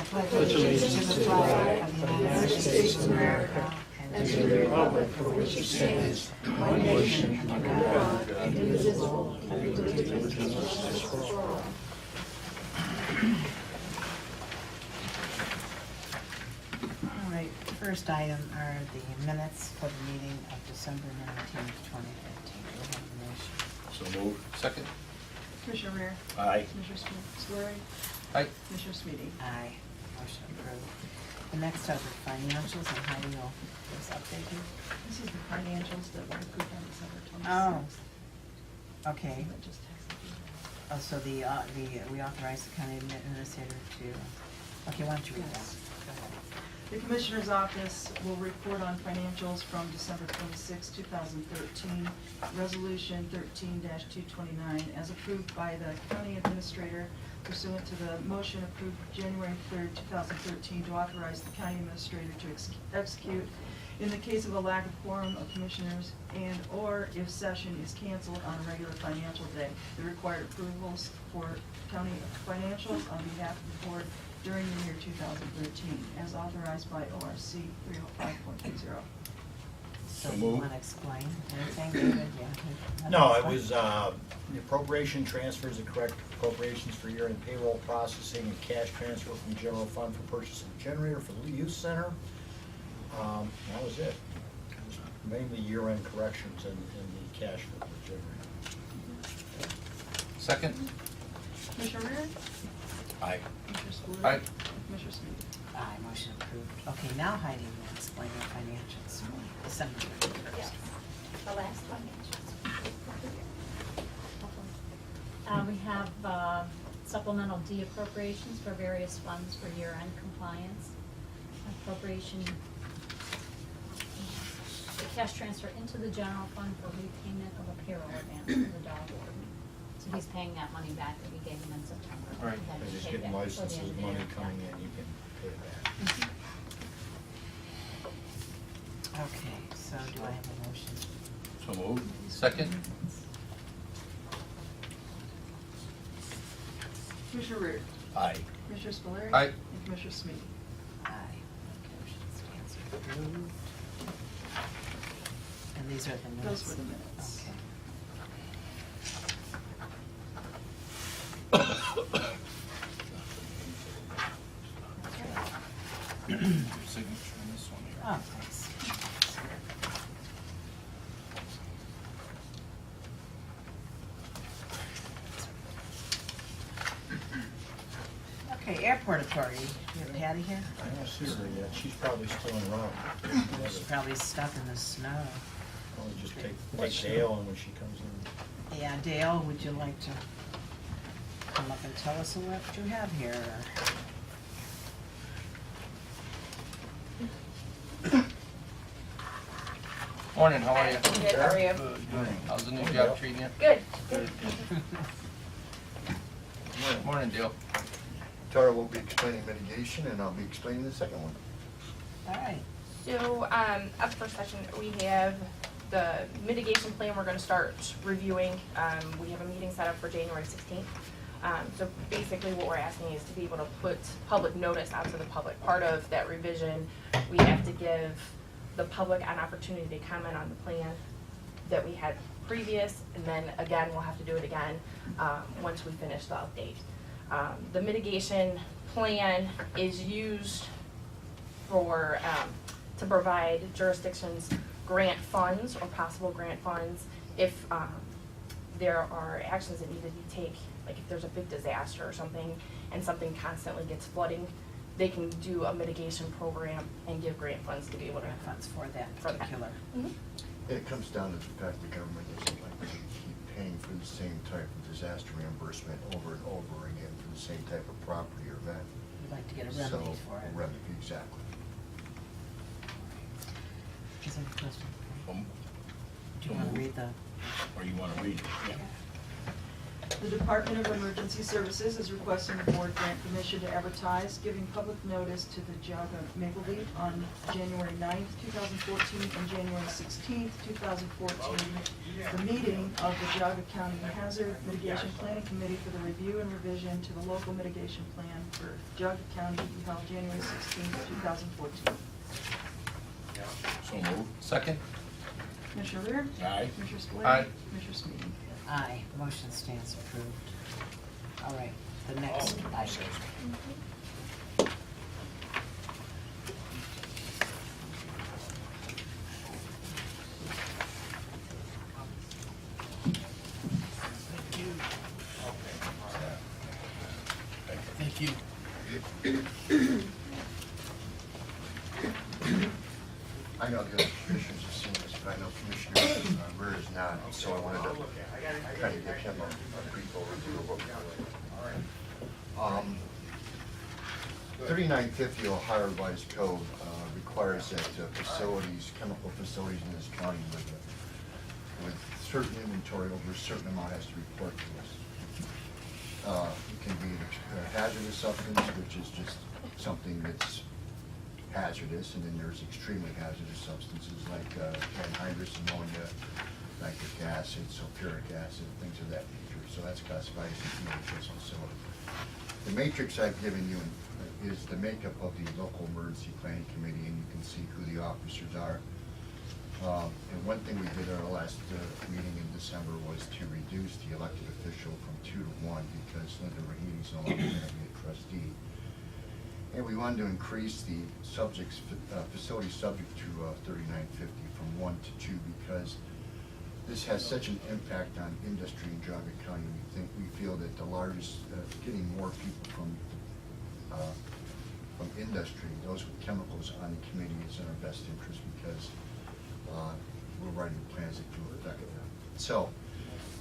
pledge allegiance to the flag of the United States of America and to the republic for which it stands, one nation, under God, indivisible, with liberty and justice for all. All right, first item are the minutes for the meeting of December 19th, 2015. Do we have a motion? So moved. Second. Commissioner Rea? Aye. Commissioner Spillier? Aye. Commissioner Sweetie? Aye. Motion approved. The next are the financials, and Heidi will give us update here. This is the financials that were approved on December 26th. Oh. Okay. That just texted you. Oh, so we authorized the county administrator to, okay, why don't you read that? Yes. Go ahead. The Commissioner's Office will report on financials from December 26, 2013, Resolution 13-229, as approved by the County Administrator pursuant to the motion approved January 3rd, 2013, to authorize the County Administrator to execute in the case of a lack of quorum of Commissioners and/or if session is canceled on a regular financial day, the required approvals for county financials on behalf of the Board during the year 2013, as authorized by ORC 305.20. So So you moved. want to explain anything, David? Yeah. No, it was the appropriation transfers, the correct appropriations for year-end payroll processing and cash transfer from general fund for purchase of a generator for the youth center. That was it. It was mainly year-end corrections and the cash for the generator. Second. Commissioner Rea? Aye. Commissioner Spillier? Aye. Commissioner Sweetie? Aye, motion approved. Okay, now Heidi will explain the financials. December 31st. Yes, the last one. We have supplemental D appropriations for various funds for year-end compliance. Appropriation, the cash transfer into the general fund for repayment of a payroll advance for the dog warden. So he's paying that money back that we gave him in September. Right. He had to They're just pay getting back before the licenses, end of the money year. coming Yeah. in, you can pay that. Okay, so do I have a motion? So moved. Second. Commissioner Rea? Aye. Commissioner Spillier? Aye. And Commissioner Sweetie? Aye. Motion stands approved. And these are the minutes? Those were the minutes. Okay. Your signature on this one here. Oh, thanks. Okay, airport authority. You have Patty here? I don't see her yet, she's probably still en route. She's probably stuck in the snow. Probably just take Dale and when she comes in. Yeah, Dale, would you like to come up and tell us what you have here? Morning, how are you? Good, how are you? Good. How's the new job treating you? Good. Good. Morning, Dale. Tara will be explaining mitigation, and I'll be explaining the second one. All right. So, at the first session, we have the mitigation plan we're gonna start reviewing. We have a meeting set up for January 16th. So basically what we're asking is to be able to put public notice out to the public. Part of that revision, we have to give the public an opportunity to comment on the plan that we had previous, and then again, we'll have to do it again, once we finish the update. The mitigation plan is used for, to provide jurisdictions grant funds or possible grant funds if there are actions that need to be taken, like if there's a big disaster or something and something constantly gets flooding, they can do a mitigation program and give grant funds to be able to. Grant funds for that For that. particular. Mhm. It comes down to the fact the government doesn't like to keep paying for the same type of disaster reimbursement over and over again for the same type of property or event. We'd like to get a remedy for it. So, remedy, exactly. Is there a question? Do you So want to moved. read the? Or you wanna read it? Yeah. The Department of Emergency Services is requesting the board grant permission to advertise, giving public notice to the Geauga Maple Leaf on January 9th, 2014 and January 16th, 2014, the meeting of the Geauga County Hazard Mitigation Planning Committee for the review and revision to the local mitigation plan for Geauga County to be held January 16th, 2014. So moved. Second? Commissioner Rea? Aye. Commissioner Spillier? Aye. Commissioner Sweeting? Aye, motion stands approved. All right, the next item. Thank you. I know the other commissioners have seen this, but I know Commissioner Rear is not, so I wanted to kind of give him a brief overview of what we're doing. 3950 Ohio Revised Code requires that facilities, chemical facilities in this county with certain inventory over a certain amount has to report to us. It can be a hazardous substance, which is just something that's hazardous, and then there's extremely hazardous substances like anhydrous ammonia, nitric acid, sulfuric acid, things of that nature. So that's classified as an EHS facility. The matrix I've given you is the makeup of the local emergency planning committee, and you can see who the officers are. And one thing we did at our last meeting in December was to reduce the elected official from 2 to 1 because Linda Rahini's no longer going to be a trustee. And we wanted to increase the facility subject to 3950 from 1 to 2 because this has such an impact on industry in Geauga County. We feel that the largest, getting more people from industry, those with chemicals on the committee is in our best interest because we're writing plans that do affect them. So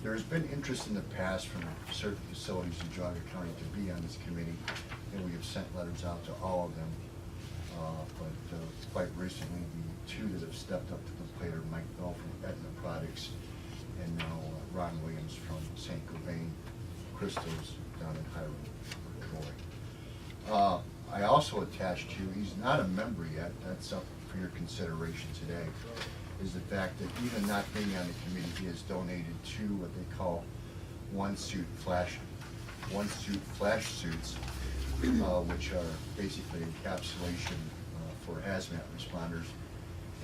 there's been interest in the past from certain facilities in Geauga County to be on this committee, and we have sent letters out to all of them. But quite recently, the two that have stepped up to the plate are Mike Bell from Aetna Products and now Ron Williams from St. Gobain Crystals down in Hiram, Troy. I also attached to, he's not a member yet, that's up for your consideration today, is the fact that even not being on the committee, he has donated two what they call one-suit flash suits, which are basically encapsulation for hazmat responders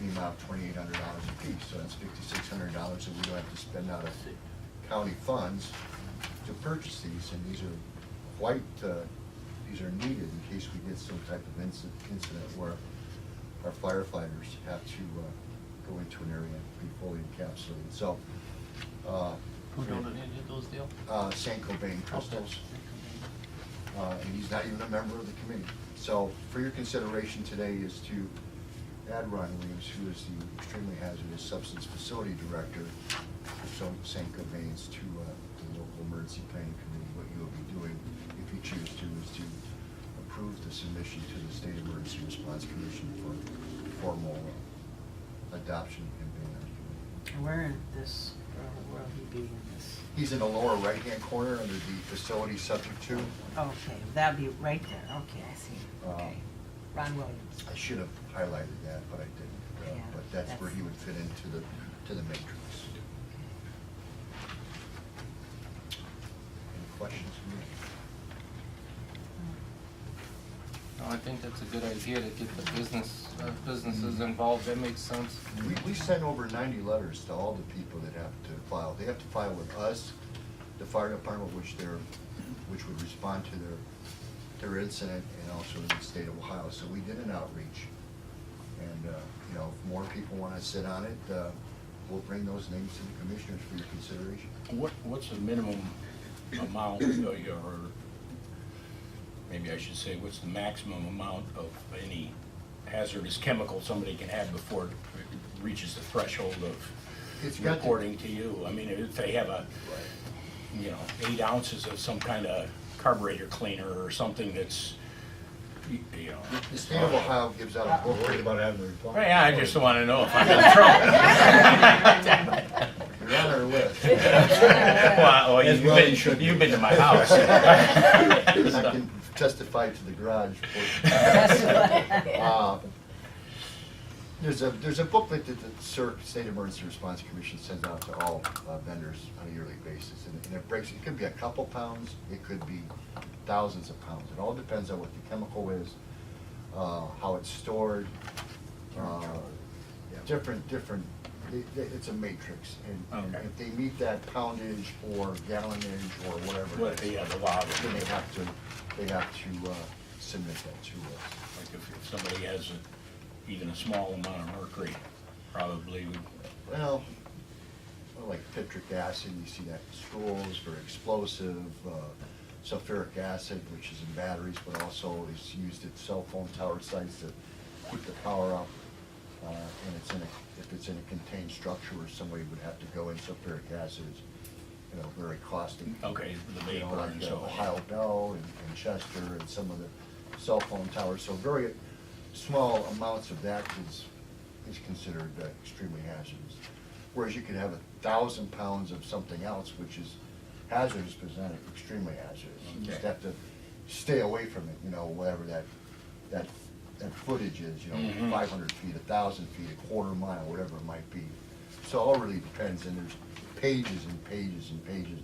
in the amount of $2,800 a piece. So that's $5,600 that we don't have to spend out of county funds to purchase these. And these are quite, these are needed in case we get some type of incident where our firefighters have to go into an area and be fully encapsulated. So, Who donated those, Dale? St. Gobain Crystals. And he's not even a member of the committee. So for your consideration today is to add Ron Williams, who is the extremely hazardous substance facility director for St. Gobain's, to the local emergency planning committee. What you will be doing, if you choose to, is to approve the submission to the State Emergency Response Commission for formal adoption and being on the committee. Where in this, where will he be in this? He's in the lower right-hand corner under the facility subject to. Okay, that'd be right there, okay, I see, okay. Ron Williams. I should have highlighted that, but I didn't. Yeah, But that's where that's- he would fit into the matrix. Any questions for me? No, I think that's a good idea to get the businesses involved. That makes sense. We sent over 90 letters to all the people that have to file. They have to file with us, the fire department, which would respond to their incident, and also the state of Ohio. So we did an outreach, and you know, if more people want to sit on it, we'll bring those names to the commissioners for your consideration. What's the minimum amount, or maybe I should say, what's the maximum amount of any hazardous chemical somebody can have before it reaches the threshold of It's got to- reporting to you? I mean, if they have 8 ounces of some kind of carburetor cleaner or something that's, you know. The state of Ohio gives out a book. Worried about having to reply. Well, yeah, I just want to know if I'm in trouble. Your Honor, her list. Well, As well you should be. you've been to my house. And I can testify to the garage portion. There's a booklet that the State Emergency Response Commission sends out to all vendors on a yearly basis, and it breaks, it could be a couple pounds, it could be thousands of pounds. It all depends on what the chemical is, how it's stored, it's a matrix. And Okay. if they meet that poundage or gallonage or whatever, Well, yeah, the law. then they have to submit that to us. Like if somebody has even a small amount of mercury, probably would, Well, like citric acid, you see that in schools, very explosive. Sulfuric acid, which is in batteries, but also is used at cell phone tower sites to keep the power up. And if it's in a contained structure where somebody would have to go in, sulfuric acid is, very caustic. okay, the You know, vapor like and so on. Ohio Bell and Chester and some of the cell phone towers. So very small amounts of that is considered extremely hazardous. Whereas you could have 1,000 pounds of something else, which is hazardous, but not extremely hazardous. You just Okay. have to stay away from it, whatever that footage is, Mhm. 500 feet, 1,000 feet, a quarter mile, whatever it might be. So it all really depends, and there's pages and pages and pages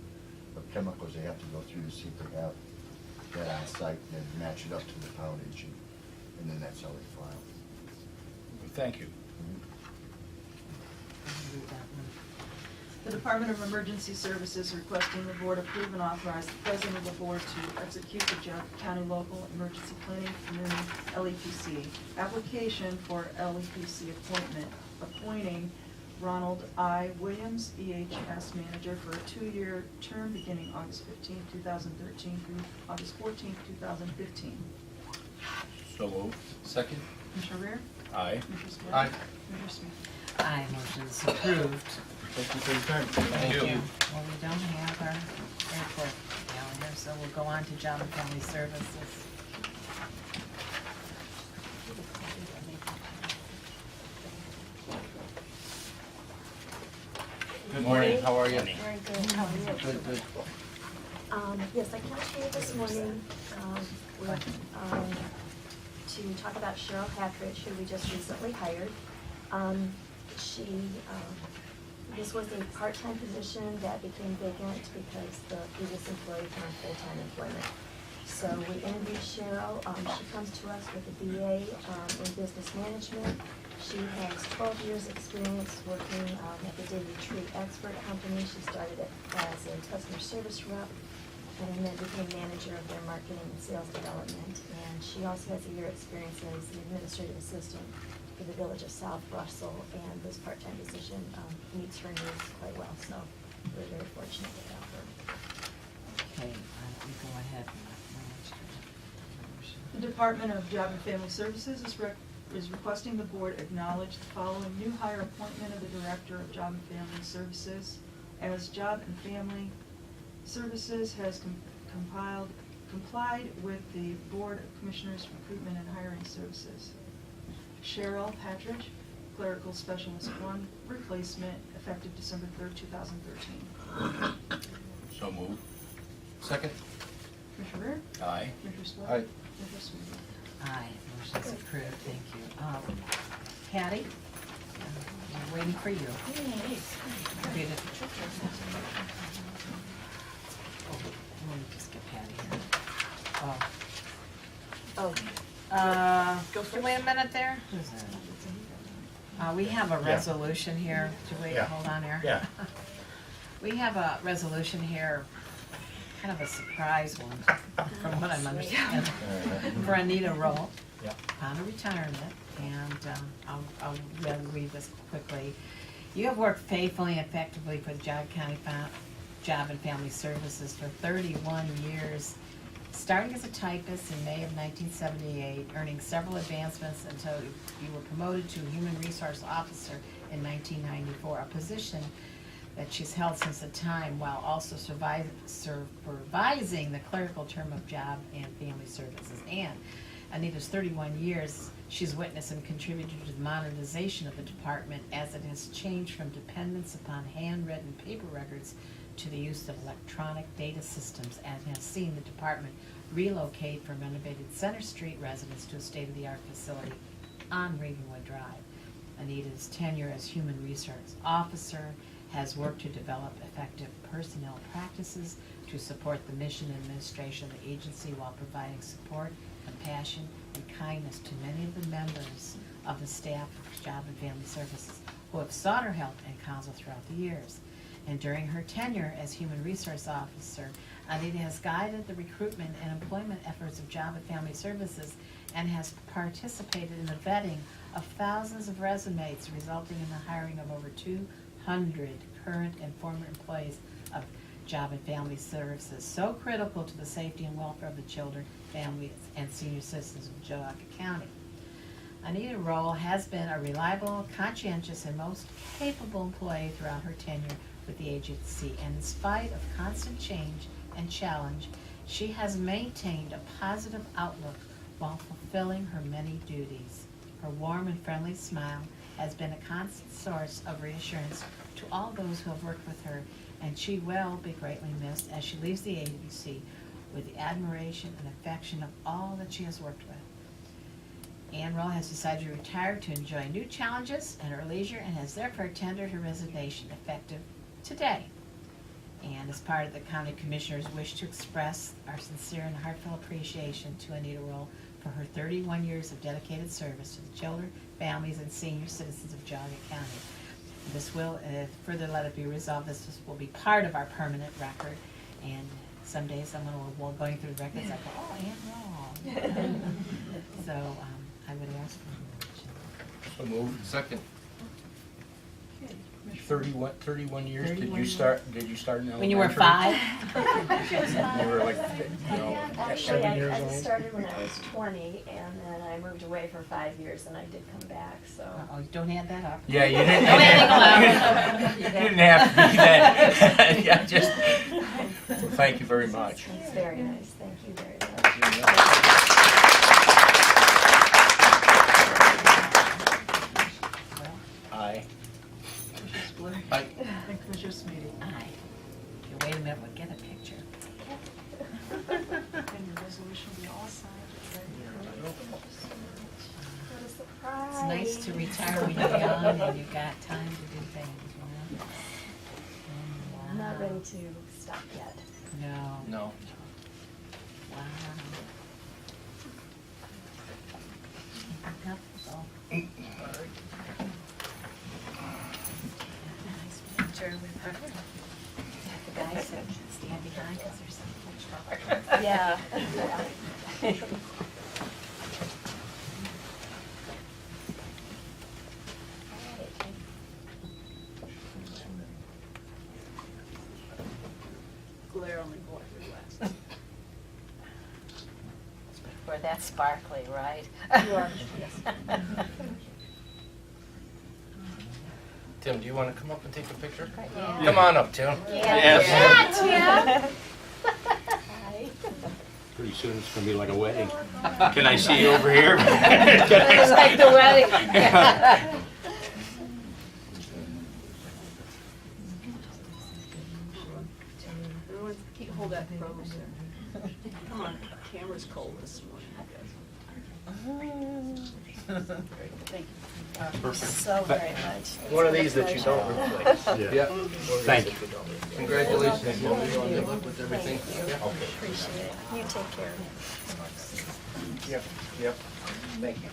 of chemicals they have to go through to see if they have that on site, and then match it up to the poundage, and then that's how they file. Thank you. The Department of Emergency Services requesting the board approve and authorize the president of the board to execute the Geauga County Local Emergency Planning Community LEPC application for LEPC appointing Ronald I. Williams, EHS manager, for a 2-year term beginning August 15, 2013 through August 14, 2015. So moved. Second? Commissioner Rea? Aye. Commissioner Spillier? Aye. Commissioner Smith? Aye, motion is approved. Thank you for your time. Thank you. Well, we don't have our airport calendar, so we'll go on to Job and Family Services. Good morning, how are you? Very good, how are you? Good, good. Yes, I came to you this morning to talk about Cheryl Hattridge, who we just recently hired. This was a part-time position that became vacant because the previous employee found full-time employment. So we interviewed Cheryl. She comes to us with a BA in business management. She has 12 years' experience working at the David Tree Expert Company. She started as a customer service rep and then became manager of their marketing and sales development. And she also has a year experience as the administrative assistant for the village of South Russell, and this part-time position meets her needs quite well, so we're very fortunate to have her. Okay, you go ahead. The Department of Job and Family Services is requesting the board acknowledge the following new hire appointment of the Director of Job and Family Services, as Job and Family Services has complied with the Board of Commissioners Recruitment and Hiring Services. Cheryl Hattridge, Clerical Specialist 1, replacement, effective December 3rd, 2013. So moved. Second? Commissioner Rea? Aye. Commissioner Spillier? Aye. Commissioner Sweetie? Aye, motion's approved, thank you. Patty, we're waiting for you. Read it. Let me just get Patty here. Oh, Wait a minute there. Who's that? We have a resolution here. Wait, Yeah. hold on here. Yeah. We have a resolution here, kind of a surprise one, from what I'm understanding, for Anita Roll, Yeah. upon her retirement, and I'll read this quickly. You have worked faithfully and effectively for the Geauga County Job and Family Services for 31 years, starting as a typist in May of 1978, earning several advancements until you were promoted to Human Resource Officer in 1994, a position that she's held since the time, while also supervising the clerical term of Job and Family Services. And Anita's 31 years she's witnessed and contributed to the modernization of the department as it has changed from dependence upon handwritten paper records to the use of electronic data systems, and has seen the department relocate from renovated Center Street residence to a state-of-the-art facility on Ravenwood Drive. Anita's tenure as human resource officer has worked to develop effective personnel practices to support the mission and administration of the agency while providing support, compassion, and kindness to many of the members of the staff of Job and Family Services who have sought her help and counsel throughout the years. And during her tenure as Human Resource Officer, Anita has guided the recruitment and employment efforts of Job and Family Services and has participated in the vetting of thousands of resumes, resulting in the hiring of over 200 current and former employees of Job and Family Services, so critical to the safety and welfare of the children, families, and senior citizens of Geauga County. Anita Roll has been a reliable, conscientious, and most capable employee throughout her tenure with the agency, and in spite of constant change and challenge, she has maintained a positive outlook while fulfilling her many duties. Her warm and friendly smile has been a constant source of reassurance to all those who have worked with her, and she will be greatly missed as she leaves the agency with the admiration and affection of all that she has worked with. Ann Roll has decided to retire to enjoy new challenges at her leisure and has therefore tendered her resignation effective today. And as part of the County Commissioners' wish to express our sincere and heartfelt appreciation to Anita Roll for her 31 years of dedicated service to the children, families, and senior citizens of Geauga County. This will, further let it be resolved, this will be part of our permanent record. And some days someone will going through the records, I go, oh, Ann Roll. So I would ask for a motion. So moved. Second. Okay, Commissioner 31 years? 31 Did you years. start in elementary? When you were 5? You were like, Actually, 7 years I old? started when I was 20, and then I moved away for 5 years, and I did come back, so. Oh, don't add that up. Yeah, you didn't. No adding You allowed. didn't have to be that. Yeah, just, well, thank you very much. It's very nice, thank you very much. Aye. Blair. Aye. And Commissioner Smeedy. Aye. If you wait a minute, we'll get a picture. And your resolution will be all signed. What a It's surprise. nice to retire when you're young and you've got time to do things, you know? I'm not Wow. ready to stop yet. No. No. Wow. Comfortable. Nice picture with her. The guys that stand behind because they're so much taller. Yeah. Blair only bought your last. Or that's sparkly, right? You are, yes. Tim, do you want to come up and take a picture? Yeah. Come on up, Tim. Yeah. Hi. Pretty soon it's gonna be like a wedding. Can I see you over here? It's like the wedding. Everyone, hold that closer. Come on, camera's cold this morning. Thank you. So very much. One of these that you don't replace. Yeah. Thank you. Congratulations. Good luck with everything. Appreciate it. You take care. Yep, yep. Thank you.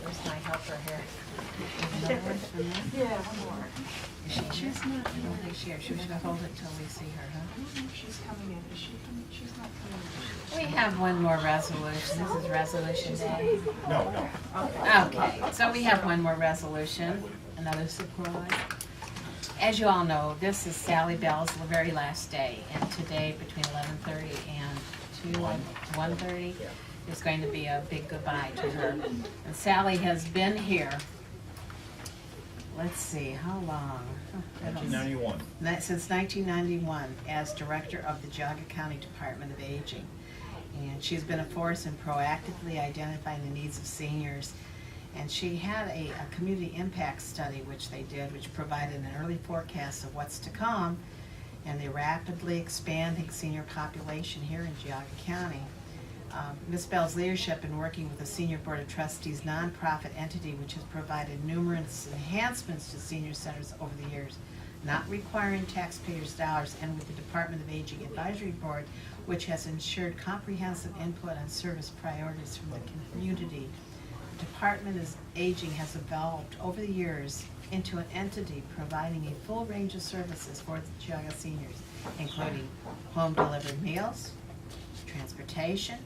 Where's my helper here? Yeah, one more. She's not coming this year. She was gonna hold it till we see her, huh? She's coming in. Is she coming? She's not coming in. We have one more resolution. This is resolution day. No, no. Okay, so we have one more resolution, another surprise. As you all know, this is Sally Bell's very last day, and today between 11:30 and 1:30 is going to be a big goodbye to her. And Sally has been here let's see, how long? I don't- 1991. Since 1991, as Director of the Geauga County Department of Aging. And she's been a force in proactively identifying the needs of seniors. And she had a community impact study, which they did, which provided an early forecast of what's to come and the rapidly expanding senior population here in Geauga County. Ms. Bell's leadership in working with the Senior Board of Trustees nonprofit entity, which has provided numerous enhancements to senior centers over the years, not requiring taxpayers' dollars, and with the Department of Aging Advisory Board, which has ensured comprehensive input on service priorities from the community. The Department of Aging has evolved over the years into an entity providing a full range of services for the Geauga seniors, including home-delivered meals, transportation,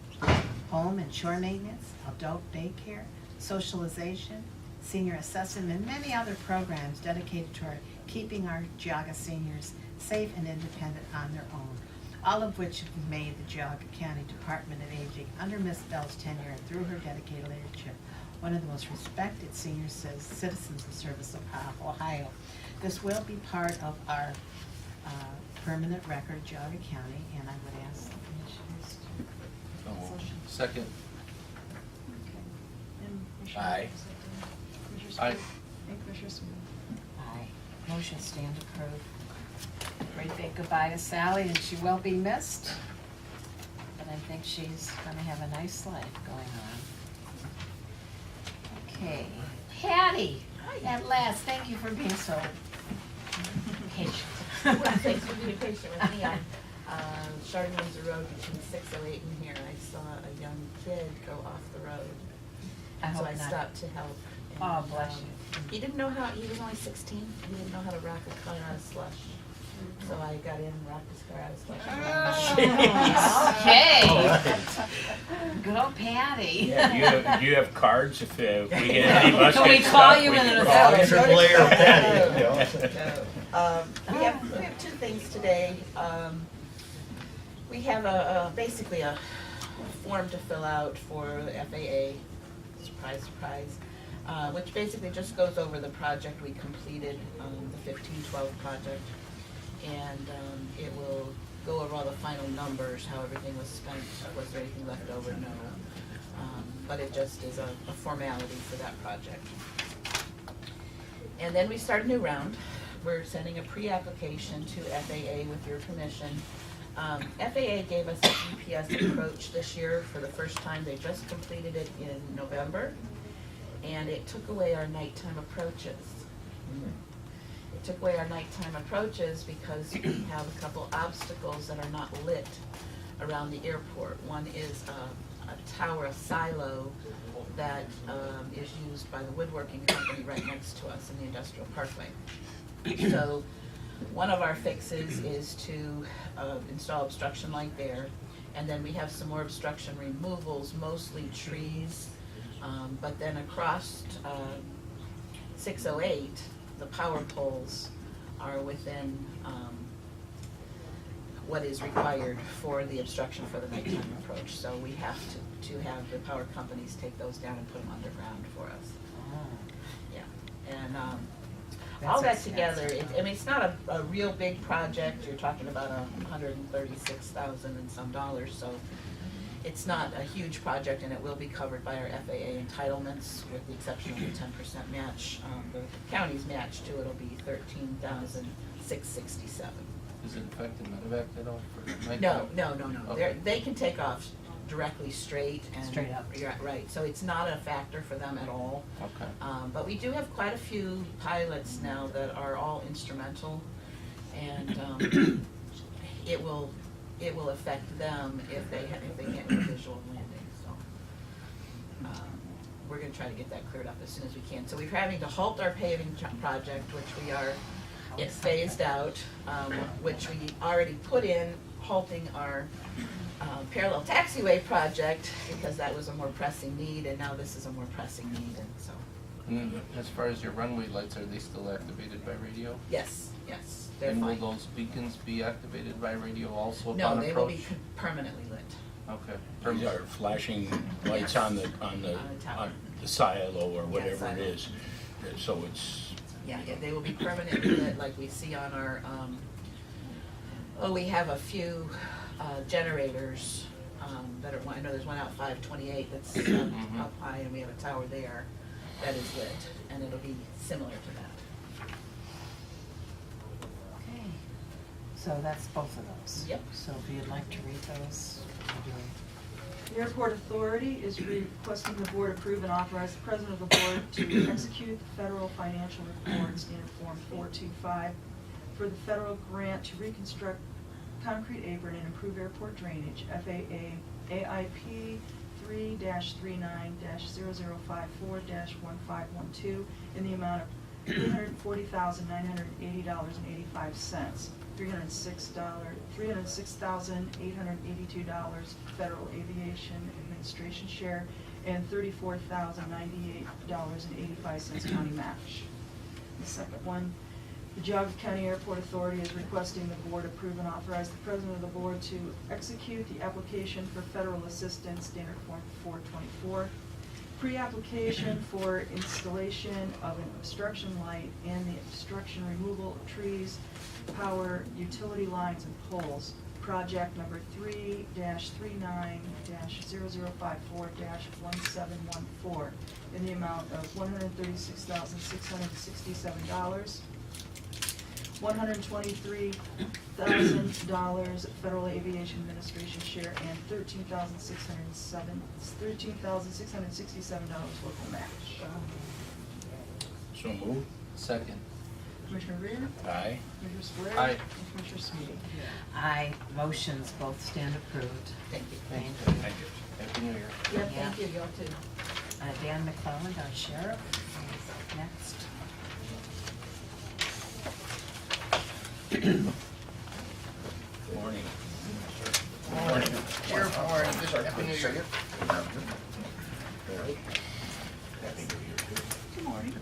home and shore maintenance, adult daycare, socialization, senior assessment, and many other programs dedicated toward keeping our Geauga seniors safe and independent on their own, all of which have made the Geauga County Department of Aging, under Ms. Bell's tenure and through her dedicated leadership, one of the most respected senior citizens of Service Ohio. This will be part of our permanent record, Geauga County, and I would ask the commissioners to. Second. And Commissioner Aye. Commissioner Aye. Spillier? And Commissioner Smith? Aye. Motion stand approved. Great big goodbye to Sally, and she will be missed. But I think she's gonna have a nice life going on. Okay, Patty, at last, thank you for being so patient. Thanks for being patient with me. On Chardon Windsor Road between 608 and here, I saw a young kid go off the road. I So hope I not. stopped to help. Oh, And, bless you. He didn't know how, he was only 16, he didn't know how to rock a car out of slush. So I got in and rocked his car out of slush. Okay. Good old Patty. Yeah, do you have cards if we get any of us Can we get call stuck, you we in can an call assault? you. Triple A or Patty, you know. We have two things today. We have basically a form to fill out for the FAA, surprise, surprise, which basically just goes over the project we completed, the 1512 project. And it will go over all the final numbers, how everything was spent, was there anything left over, no. But it just is a formality for that project. And then we start a new round. We're sending a pre-application to FAA with your permission. FAA gave us a GPS approach this year for the first time. They just completed it in November, and it took away our nighttime approaches. It took away our nighttime approaches because we have a couple obstacles that are not lit around the airport. One is a tower, a silo that is used by the woodworking company right next to us in the industrial parkway. So one of our fixes is to install obstruction light there, and then we have some more obstruction removals, mostly trees, but then across 608, the power poles are within what is required for the obstruction for the nighttime approach. So we have to have the power companies take those down and put them underground for us. Yeah, and all that That's together, expensive. I mean, it's not a real big project. You're talking about $136,000 and some dollars, so it's not a huge project, and it will be covered by our FAA entitlements, with the exception of the 10% match. The county's match too, it'll be $13,667. Is it affecting medevac at all for night? No. Okay. They can take off directly straight and. Straight up. Yeah, right, so it's not a factor for them at all. Okay. But we do have quite a few pilots now that are all instrumental, and it will affect them if they can't do visual landing, so. We're gonna try to get that cleared up as soon as we can. So we're having to halt our paving project, which we are, it's phased out, which we already put in, halting our parallel taxiway project, because that was a more pressing need, and now this is a more pressing need, and so, And then as far as your runway lights, are they still activated by radio? yes, they're And will fine. those beacons be activated by radio also No, upon they will approach? be permanently lit. Okay. These are flashing lights on the On the tower. on the silo or Yeah, whatever it silo. is. So it's Yeah, they will be permanently lit like we see on our, we have a few generators that are, I know there's one out 528 that's up high, and we have a tower there that is lit, and it'll be similar to that. Okay, so that's both of those. Yep. So if you'd like to read those, we'll do it. The Airport Authority is requesting the board approve and authorize the president of the board to execute the federal financial report standard form 425 for the federal grant to reconstruct concrete apron and improve airport drainage, FAA AIP 3-39-0054-1512 in the amount of $340,980.85. $306,882 federal aviation administration share, and $34,098.85 county match. The second one, the Geauga County Airport Authority is requesting the board approve and authorize the president of the board to execute the application for federal assistance, standard form 424. Pre-application for installation of an obstruction light and the obstruction removal of trees, power, utility lines, and poles. Project number 3-39-0054-1714 in the amount of $136,667. $123,000 federal aviation administration share, and $13,667 local match. So move. Second. Commissioner Rea? Aye. Commissioner Spillier? Aye. And Commissioner Sweetie? Aye, motions both stand approved. Thank you. Thank you. Thank you. Happy New Year. Yeah, thank you, y'all too. Dan McClelland, our sheriff, is next. Morning. Morning. Sheriff Warren, Happy New Year. Happy New Year. Good morning.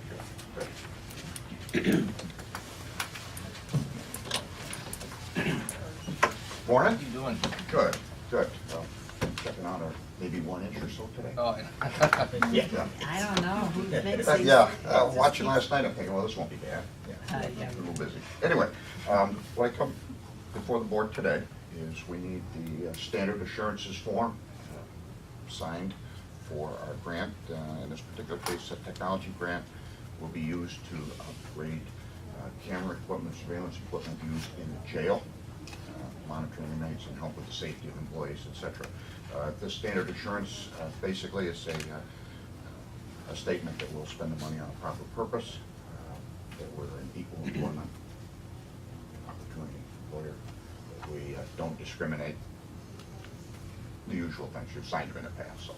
Morning. How you doing? Good, good. Checking on her, maybe 1 inch or so today. Oh, Yeah. I don't know, who makes these? Yeah, watching last night, I'm thinking, well, this won't be bad. Yeah. A little busy. Anyway, what I come before the board today is we need the standard assurances form signed for our grant. In this particular case, a technology grant will be used to upgrade camera equipment, surveillance equipment used in the jail, monitoring inmates and help with the safety of employees, etc. This standard assurance basically is a statement that we'll spend the money on a proper purpose, that we're an equal employment opportunity employer, that we don't discriminate, the usual things. You've signed them in the past, so.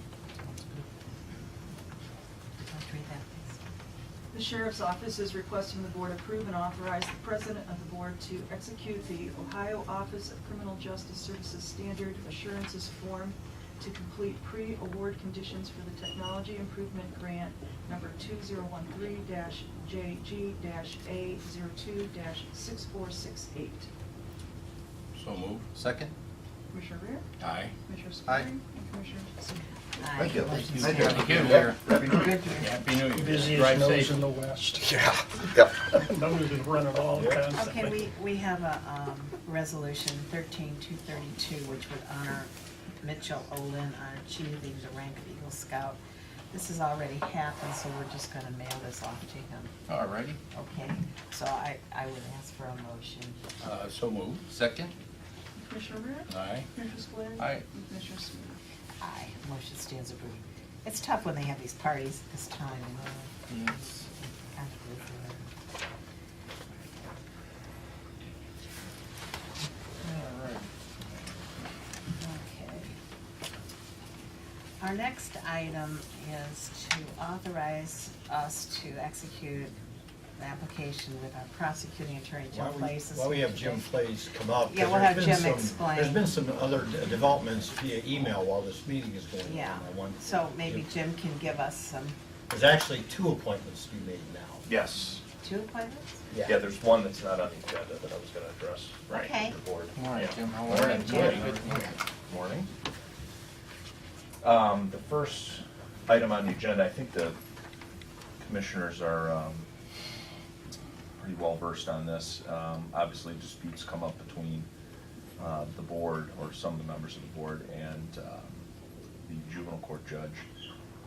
Let's read that, please. The Sheriff's Office is requesting the board approve and authorize the President of the Board to execute the Ohio Office of Criminal Justice Services Standard Assurances Form to complete pre-award conditions for the Technology Improvement Grant number 2013-JG-A02-6468. So move. Second. Commissioner Rea? Aye. Commissioner Aye. Spillier? And Commissioner Sweetie? Aye, Thank you. motions Thank you. stand Happy New approved. Year. Happy New Year. Happy New Year. Busiest Drive nose safe. in the west. Yeah, yep. Nose is running all constantly. Okay, we have a resolution 13232, which would honor Mitchell Olin, our achieving the rank of Eagle Scout. This has already happened, so we're just gonna mail this off to him, Alrighty. okay? So I would ask for a motion. So move. Second. Commissioner Rea? Aye. Commissioner Spillier? Aye. And Commissioner Sweetie? Aye, motion stands approved. It's tough when they have these parties at this time, you know? Yes. Kind of busy Alright. there. Okay. Our next item is to authorize us to execute an application with our prosecuting attorney, Jim Place. While we have Jim Place come up. Yeah, 'cause we'll there's have been Jim some- explain. There's been some other developments via email while this meeting is going on. Yeah, I want so maybe Jim can give us some, There's actually 2 appointments to be made now. Yes. 2 appointments? Yeah, there's one that's not on the agenda that I was gonna address, right, Okay. with the board. Morning, Yeah. Jim. How are you? Morning, Jim. Good morning. Morning. The first item on the agenda, I think the commissioners are pretty well versed on this. Obviously disputes come up between the board, or some of the members of the board, and the juvenile court judge.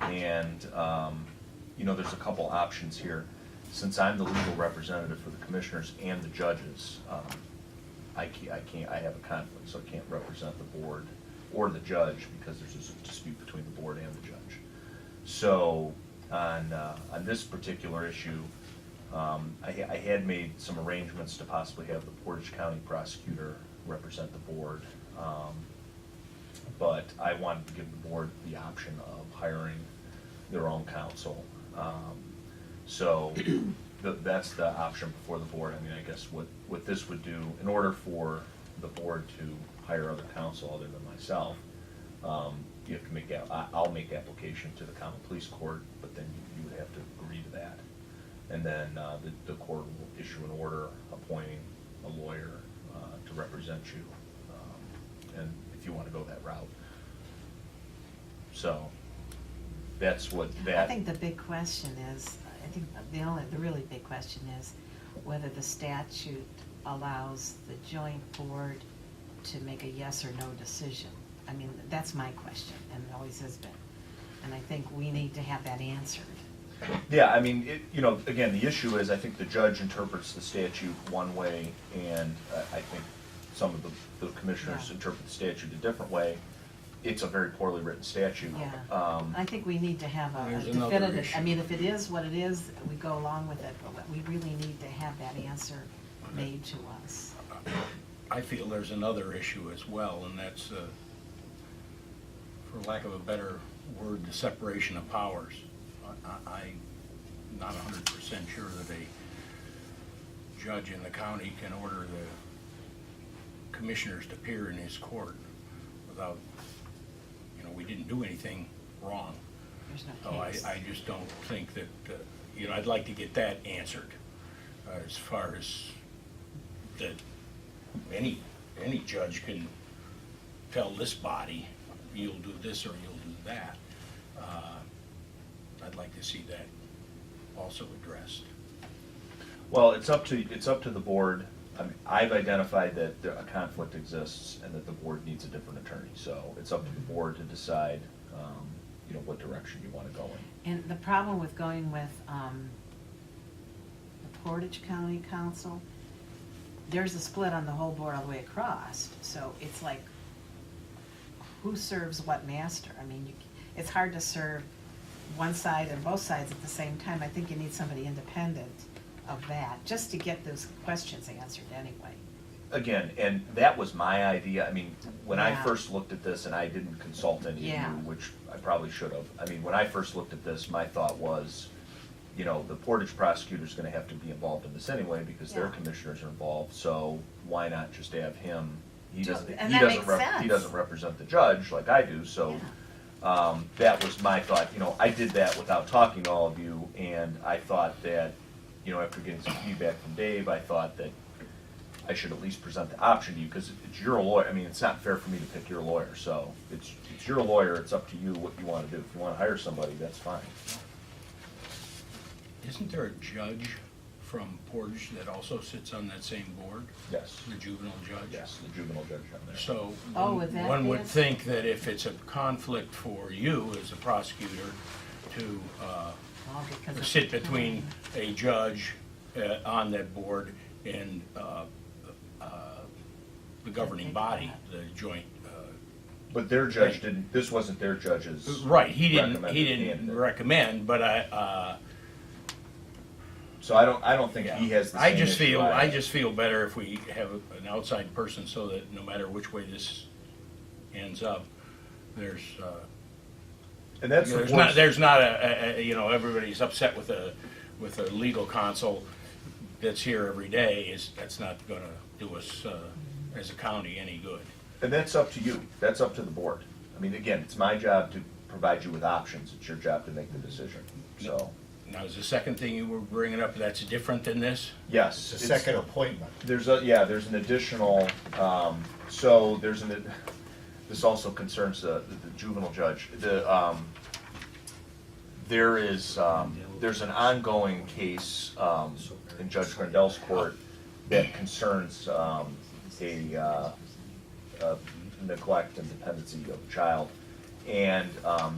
And, you know, there's a couple options here. Since I'm the legal representative for the commissioners and the judges, I have a conflict, so I can't represent the board or the judge because there's a dispute between the board and the judge. So on this particular issue, I had made some arrangements to possibly have the Portage County prosecutor represent the board. But I wanted to give the board the option of hiring their own counsel. So that's the option before the board. I mean, I guess what this would do, in order for the board to hire other counsel other than myself, you have to make, I'll make application to the common police court, but then you would have to agree to that. And then the court will issue an order appointing a lawyer to represent you, and if you want to go that route. So that's what that. I think the big question is, I think the really big question is whether the statute allows the joint board to make a yes or no decision. I mean, that's my question, and it always has been. And I think we need to have that answered. Yeah, I mean, you know, again, the issue is, I think the judge interprets the statute one way, and I think some of the commissioners interpret the statute a different way. It's a very poorly written statute. Yeah, I think we need to have a There's another definitive, issue. I mean, if it is what it is, we go along with it, but we really need to have that answer made to us. I feel there's another issue as well, and that's, for lack of a better word, the separation of powers. I'm not 100% sure that a judge in the county can order the commissioners to appear in his court without, you know, we didn't do anything wrong. There's So no case. I just don't think that, you know, I'd like to get that answered, as far as that any judge can tell this body, you'll do this or you'll do that. I'd like to see that also addressed. Well, it's up to the board. I mean, I've identified that a conflict exists and that the board needs a different attorney. So it's up to the board to decide, you know, what direction you want to go in. And the problem with going with the Portage County Council, there's a split on the whole board all the way across. So it's like, who serves what master? I mean, it's hard to serve one side and both sides at the same time. I think you need somebody independent of that, just to get those questions answered anyway. Again, and that was my idea. I mean, when I Yeah. first looked at this, and I didn't consult any of Yeah. you, which I probably should have. I mean, when I first looked at this, my thought was, you know, the Portage prosecutor's gonna have to be involved in this anyway because their Yeah. commissioners are involved, so why not just have him? He So- doesn't, and he that doesn't, makes he sense. doesn't represent the judge like I do, so. That was my thought. You know, I did that without talking to all of you, and I thought that, you know, after getting some feedback from Dave, I thought that I should at least present the option to you, because it's your lawyer. I mean, it's not fair for me to pick your lawyer, so it's your lawyer, it's up to you what you wanna do. If you wanna hire somebody, that's fine. Isn't there a judge from Portage that also sits on that same board? Yes, The juvenile judge? yes, the juvenile judge on there. So, Oh, would that one be would it? think that if it's a conflict for you as a prosecutor to All because of sit the between county. a judge on that board and the governing body, the joint. But their judge didn't, this wasn't their judge's. Right, he didn't recommended candidate. recommend, but I, So I don't think he has the same I just issue feel, I I have. just feel better if we have an outside person so that no matter which way this ends up, there's, And that's the board's- there's not a, you know, everybody's upset with a legal counsel that's here every day, that's not gonna do us, as a county any good. And that's up to you. That's up to the board. I mean, again, it's my job to provide you with options. It's your job to make the decision. So, Now, is the second thing you were bringing up, that's different than this? yes. It's a second appointment. There's an additional, so this also concerns the juvenile judge. There's an ongoing case, in Judge Grendel's court that concerns a neglect and dependency of a child. And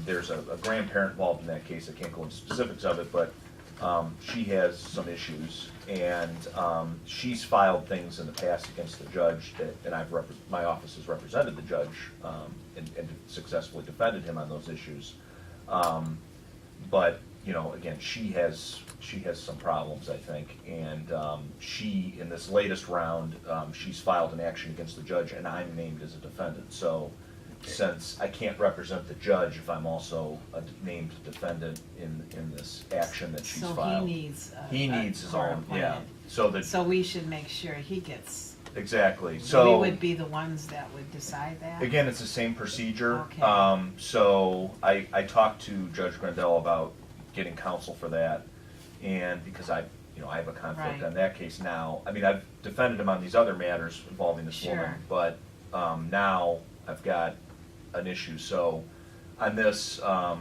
there's a grandparent involved in that case. I can't go into specifics of it, but she has some issues, and she's filed things in the past against the judge that, and my office has represented the judge and successfully defended him on those issues. But you know, again, she has some problems, I think, and she, in this latest round, she's filed an action against the judge, and I'm named as a defendant. So, since I can't represent the judge if I'm also a named defendant in this action that she's filed. So he needs his court own, yeah. appointed. So we should make sure he gets. Exactly. So we would be the ones that would decide that. Again, it's the same procedure. Okay. So I talked to Judge Grendel about getting counsel for that, and because I have a conflict Right. on that case now. I mean, I've defended him on these other matters involving this woman, Sure. but now I've got an issue. So on this, there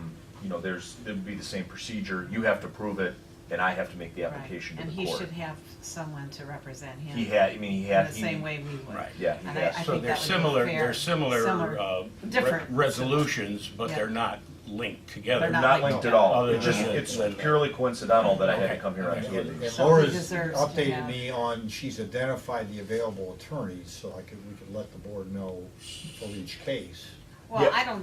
would be the same procedure. You have to prove it, and I have to make the application Right. to the And court. he should have someone to represent him. He had. In the same way we would. Right. Yeah. And Yes. I So think they're that would be similar, fair. they're similar different. resolutions, but Yeah. they're not linked together. They're Not not linked linked at all. Other It's than- purely coincidental that I had to Okay. come here on two of And these. So he Laura's deserves to updated have- me on, she's identified the available attorneys, so we could let the board know for each case. Well, Yeah.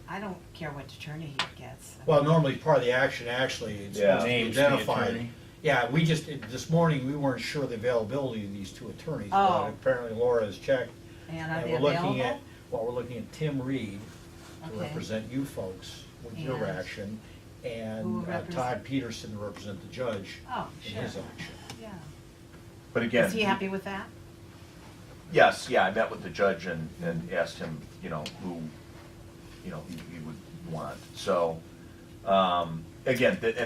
I don't care what attorney he gets. Well, normally part of the action, actually, it's Yeah. supposed to be Names the identified. attorney. Yeah, this morning, we weren't sure the availability of these two attorneys, but Oh. apparently Laura has checked. And are And they we're looking available? we're looking at Tim Reed to Okay. represent you folks with your And action, who will and represent- Todd Peterson to represent the judge Oh, in sure. his action. Yeah. But again. Is he happy with that? Yes, yeah, I met with the judge and asked him, who, he would want. So, again, but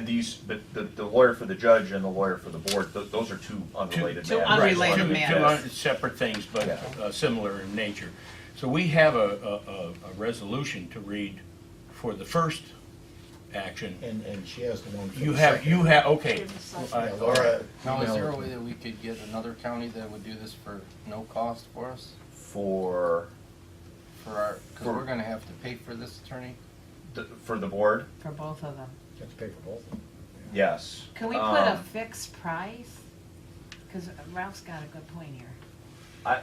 the lawyer for the judge and the lawyer for the board, those are two unrelated Two matters. unrelated Right, matters. two separate things, but Yeah. similar in nature. So we have a resolution to read for the first action. And she has the one for You the have, second. okay. Yeah, Laura. Now, is there a emailed- way that we could get another county that would do this for no cost for us? For Because we're gonna have to pay for this attorney? for the board, For both of them. You have to pay for both of them. yes. Can we put a fixed price? Because Ralph's got a good point here. I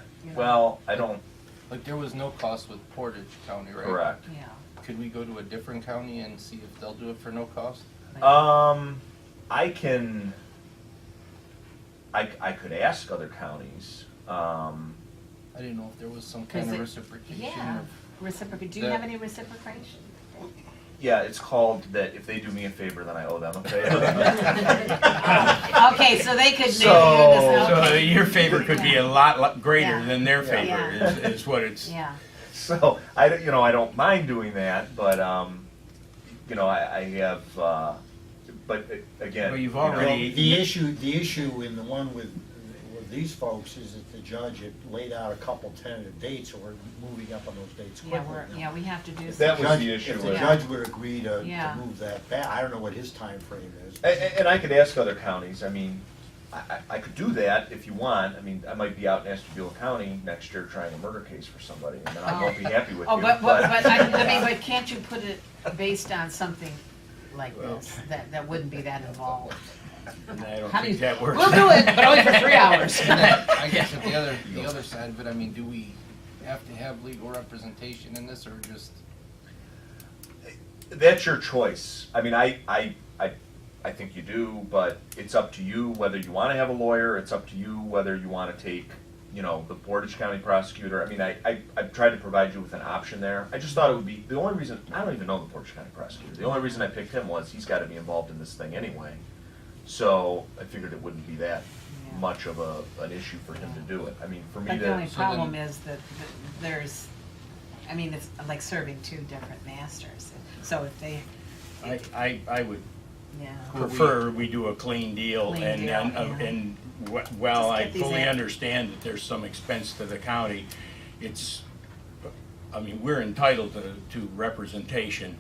don't, Like, there was no cost with Portage County, right? correct. Yeah. Could we go to a different county and see if they'll do it for no cost? I could ask other counties. I didn't know if there was some kind of reciprocation Yeah, of. reciprocate. Do you have any reciprocation? Yeah, it's called that if they do me a favor, then I owe them a favor. Okay, so they could maybe So- So your favor could be a lot greater Yeah. than their Yeah. favor, Yeah. is what it's. Yeah. So I don't mind doing that, but I have, but again. Well, you've you know, already- The issue in the one with these folks is that the judge had laid out a couple tentative dates, so we're moving up on those dates Yeah, quickly. we have to do That something. was the issue If the with- judge would agree to Yeah. move that back, I don't know what his time frame is. And I could ask other counties, I mean, I could do that if you want. I mean, I might be out in Ashtabula County next year trying a murder case for somebody, and then I won't be happy with you. Oh, but but can't you put it based on something like this, that wouldn't be that involved? And I don't How do think you- that works. We'll do it, but only for 3 hours. I guess at the other side of it, I mean, do we have to have legal representation in this, or just? That's your choice. I mean, I think you do, but it's up to you whether you want to have a lawyer. It's up to you whether you want to take, the Portage County prosecutor. I mean, I've tried to provide you with an option there. I just thought it would be, the only reason, I don't even know the Portage County prosecutor. The only reason I picked him was he's got to be involved in this thing anyway. So I figured it wouldn't be that Yeah. much of an issue for him to do it. I mean, for me But the only to, problem is that there's, it's like serving 2 different masters. So if they, I would yeah. prefer we do a clean deal, Clean and, deal, yeah. and while Just I get these fully in. understand that there's some expense to the county, we're entitled to representation,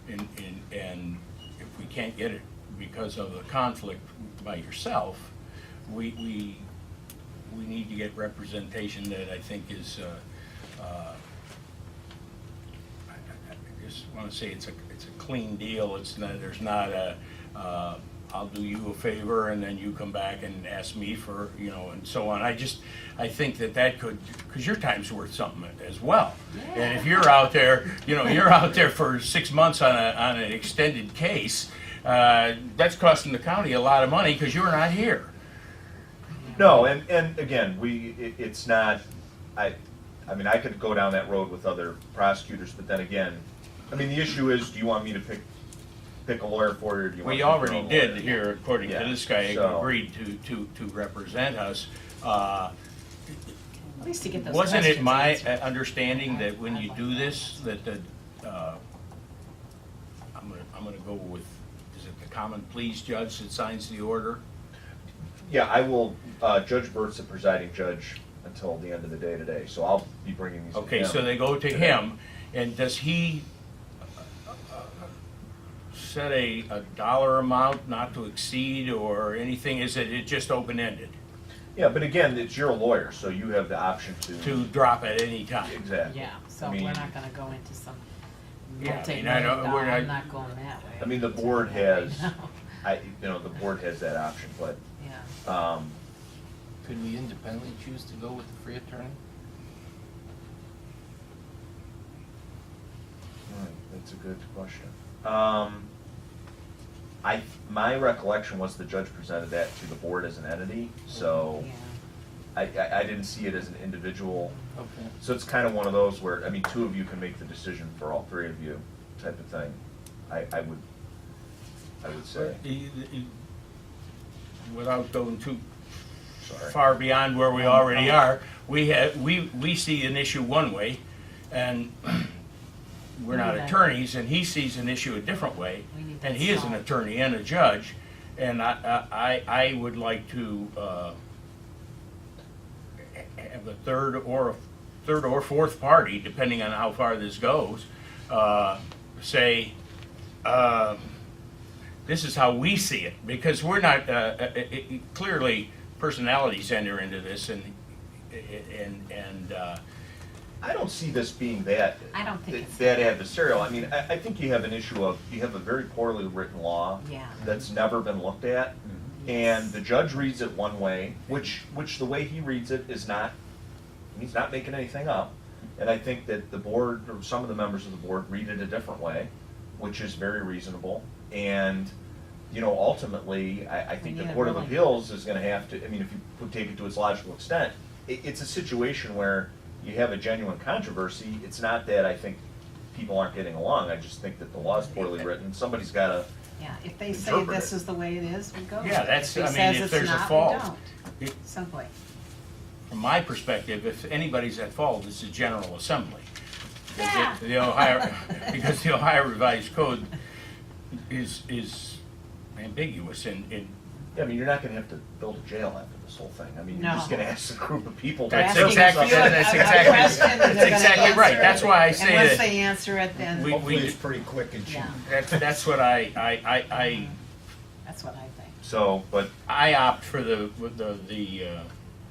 and if we can't get it because of the conflict by yourself, we need to get representation that I think is, I just want to say it's a clean deal. It's not, there's not a, I'll do you a favor and then you come back and ask me for, you know, and so on. I think that could, because your time's worth something as well. And if you're out there, you know, you're out there for 6 months on an extended case, that's costing the county a lot of money because you're not here. No, and again, it's not, I mean, I could go down that road with other prosecutors, but then again, I mean, the issue is, do you want me to pick a lawyer for you, or do you want We me to pick already your own did lawyer? here, according to Yeah, this guy, so- agreed to represent us. At least to get those Wasn't it questions my answered. understanding that when you do this, that I'm gonna go with, is it the common pleas judge that signs the order? Yeah, I will, Judge Burt's the presiding judge until the end of the day today, so I'll be bringing these to him. Okay, so they go to today. him, and does he set a dollar amount not to exceed or anything? Is it just open-ended? Yeah, but again, it's your lawyer, so you have the option To drop at any time? Exactly. Yeah, so I mean- we're not gonna go into some Yeah, I mean, multi-million I don't- we're dollar, not- I'm not going that way. I mean, the board has, the board has that option, but, Yeah. Could we independently choose to go with the free attorney? that's a good question. My recollection was the judge presented that to the board as an entity, so Yeah. I didn't see it as an individual. Okay. So it's kind of one of those where, I mean, two of you can make the decision for all three of you, type of thing. I would say. Without going too Sorry. far beyond where we already are, we see an issue one way, and we're not attorneys, and he sees an issue a different way, We need and that he is an solved. attorney and a judge, and I would like to have a third or fourth party, depending on how far this goes, say, this is how we see it, because we're not, clearly, personalities enter into this, and I don't see this being that, I don't think it's- that adversarial. I mean, I think you have an issue of, you have a very poorly written law Yeah. that's never been looked at, and the judge reads it one way, which the way he reads it is not, he's not making anything up. And I think that the board, or some of the members of the board, read it a different way, which is very reasonable. And, ultimately, I think the Yeah, Court of really. Appeals is gonna have to, I mean, if you take it to its logical extent, it's a situation where you have a genuine controversy. It's not that I think people aren't getting along, I just think that the law is poorly written. Somebody's gotta, Yeah, if they say Interpret this it. is the way it is, we go with Yeah, it. that's- If I he mean, says if it's there's a not, fault. we don't. It- Simply. from my perspective, if anybody's at fault, it's the General Assembly. Because Yeah. because the Ohio Revised Code is ambiguous in I mean, you're not gonna have to build a jail after this whole thing. I mean, you're just No. gonna ask a group of people to. That's They're exactly- asking you that's a exactly- question, and that's they're gonna exactly right. answer That's it. why I say And once that- they answer it, then, We- Hopefully it's pretty quick and cheap. yeah, that's what I that's what I think. So, but, opt for the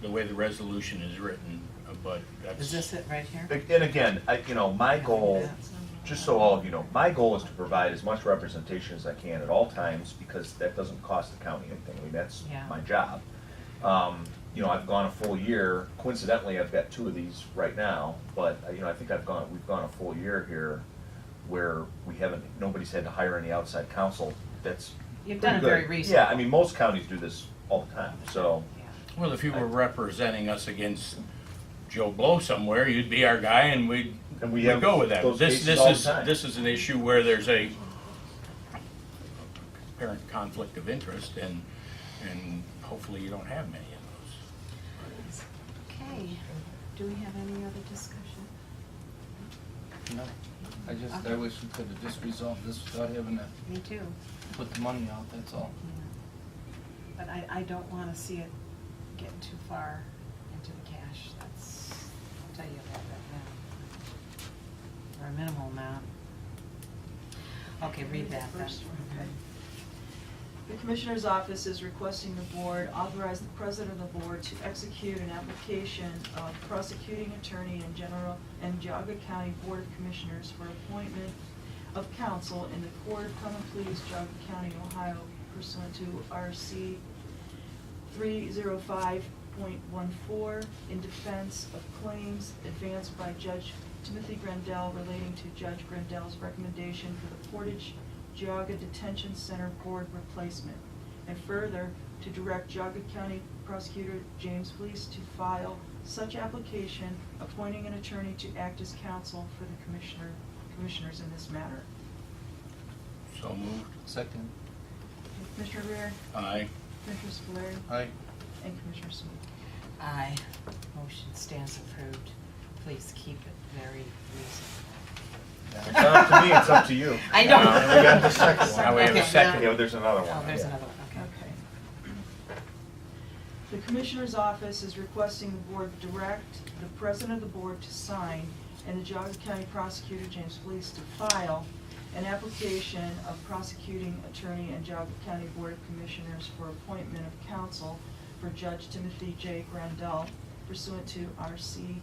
way the resolution is written, but that's. Is this it right here? and again, my goal, just so all of you know, my goal is to provide as much representation as I can at all times, because that doesn't cost the county anything. I mean, that's Yeah. my job. I've gone a full year. Coincidentally, I've got two of these right now, but, I think we've gone a full year here where nobody's had to hire any outside counsel. That's You've done it pretty very good. recently. Yeah, I mean, most counties do this all the time, so. Well, if you were representing us against Joe Blow somewhere, you'd be our guy, and we'd have go with that. those This cases all the is time. this is an issue where there's a apparent conflict of interest, and hopefully you don't have many of those. Okay, do we have any other discussion? No. I wish we could have just resolved this without having to Me too. put the money out, that's all. But I don't wanna see it get too far into the cash, I'll tell you that right now. Or a minimal amount. Okay, read that then. The Commissioner's Office is requesting the Board authorize the President of the Board to execute an application of prosecuting attorney and general and Geauga County Board of Commissioners for appointment of counsel in the Court of Common Pleas, Geauga County, Ohio, pursuant to RC 305.14 in defense of claims advanced by Judge Timothy Grandel relating to Judge Grandel's recommendation for the Portage Geauga Detention Center Board replacement, and further, to direct Geauga County Prosecutor James Fleece to file such application, appointing an attorney to act as counsel for the commissioners in this matter. So moved. Second. Commissioner Rea? Aye. Commissioner Spillier? Aye. And Commissioner Smith. Aye. Motion stands approved. Please keep it very reasonable. It's not up to me, it's up to you. I know. And we got the second one. Now we have a Okay, second. Yeah, there's another Oh, one. there's Yeah. another one, okay. Okay. The Commissioner's Office is requesting the Board direct the President of the Board to sign and the Geauga County Prosecutor James Fleece to file an application of prosecuting attorney and Geauga County Board of Commissioners for appointment of counsel for Judge Timothy J. Grandel pursuant to RC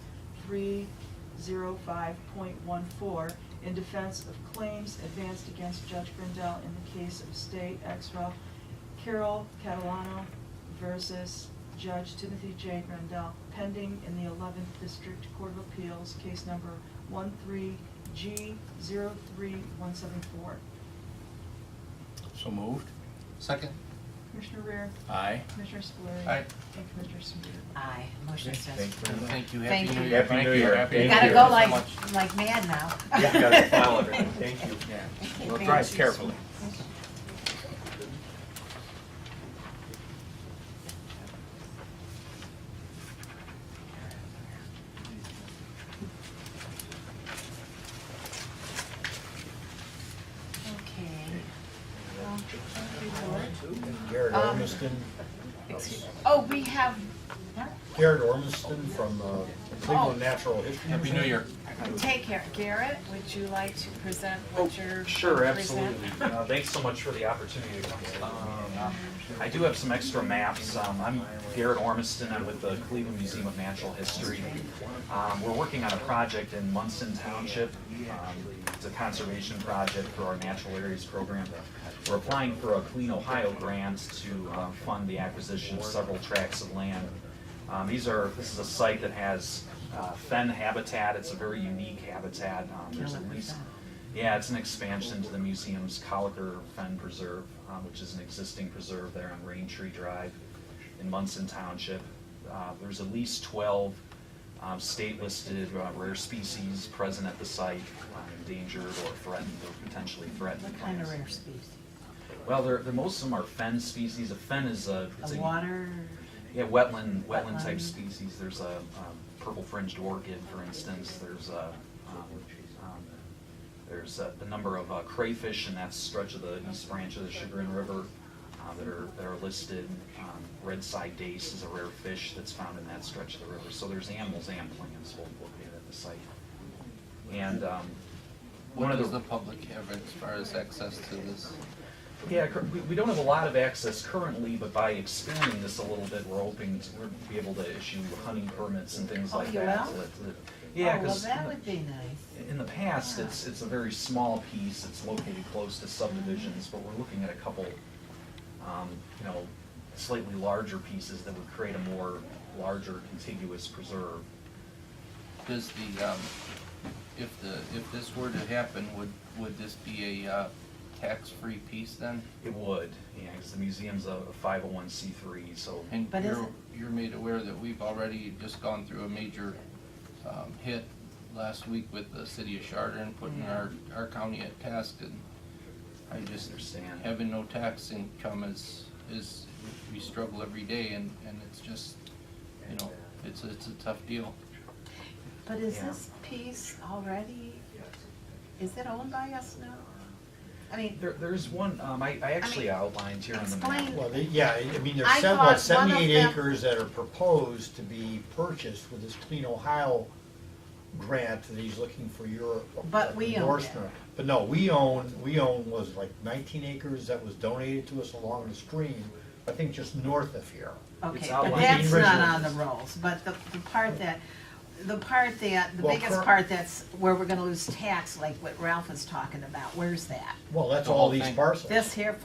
305.14 in defense of claims advanced against Judge Grandel in the case of State ex rel. Carol Catalano versus Judge Timothy J. Grandel, pending in the 11th District Court of Appeals, case number 13G03174. So moved. Second. Commissioner Rea? Aye. Commissioner Spillier? Aye. And Commissioner Smeeder. Aye. Motion stands Thank you very approved. much. Thank you. Thank Happy New you. Year. Happy Thank New you. Year. Happy Thank New You gotta Year. go So like, much. like mad now. Yeah, gotta file everything, thank you. Yeah. We'll drive carefully. Okay. Well, thank you, Lord. Garrett Ormiston, Excuse- Oh, we have, what? Garrett Ormiston from Cleveland Natural History Happy New Museum. Year. Take care. Garrett, would you like to present what you're? Sure, gonna present? absolutely. Thanks so much for the opportunity to come. I do have some extra maps. I'm Garrett Ormiston. I'm with the Cleveland Museum of Natural History. We're working on a project in Munson Township. It's a conservation project for our Natural Areas program. We're applying for a Clean Ohio grant to fund the acquisition of several tracts of land. This is a site that has fen habitat. It's a very unique habitat. There's at least, yeah, it's an expansion to the museum's Coliker Fen Preserve, which is an existing preserve there on Rain Tree Drive in Munson Township. There's at least 12 state-listed rare species present at the site, endangered or threatened or potentially threatened. What kind of plants. rare species? Well, most of them are fen species. A fen is it's A water? yeah, wetland Wetland. type species. There's a purple fringed orchid, for instance. There's a number of crayfish in that stretch of the east branch of the Chagrin River that are listed. Red side dace is a rare fish that's found in that stretch of the river. So there's animals and plants located at the site. And one What of does the the public have as far as access to this? Yeah, we don't have a lot of access currently, but by expanding this a little bit, we're hoping we'll be able to issue hunting permits and things like you that. will? Yeah, Oh, well, because that would be nice. in the past, it's a very small piece, it's located close to subdivisions, but we're looking at a couple, slightly larger pieces that would create a more larger contiguous preserve. Does the, if this were to happen, would this be a tax-free piece then? It would, yeah, because the museum's a 501c3, so. And But is you're made aware that we've already just gone through a major hit last week with the city of Chardon, putting our county at task, and I just Understand. having no tax income is we struggle every day, and it's just, it's a tough deal. But is Yeah. this piece already, is it owned by us now? I mean, There's one, I actually outlined here on the map. explain. Well, there's I thought one of 78 them- acres that are proposed to be purchased with this Clean Ohio grant that he's looking for your But we own it. endorsement. But no, we own, was it like 19 acres that was donated to us along the stream, I think just north of here. Okay, It's but outlined that's in the not original. on the rolls, but the part that, the Well, biggest part that's where we're gonna lose tax, like what Ralph was talking about, where's that? Well, that's The all whole these thing. parcels. This here,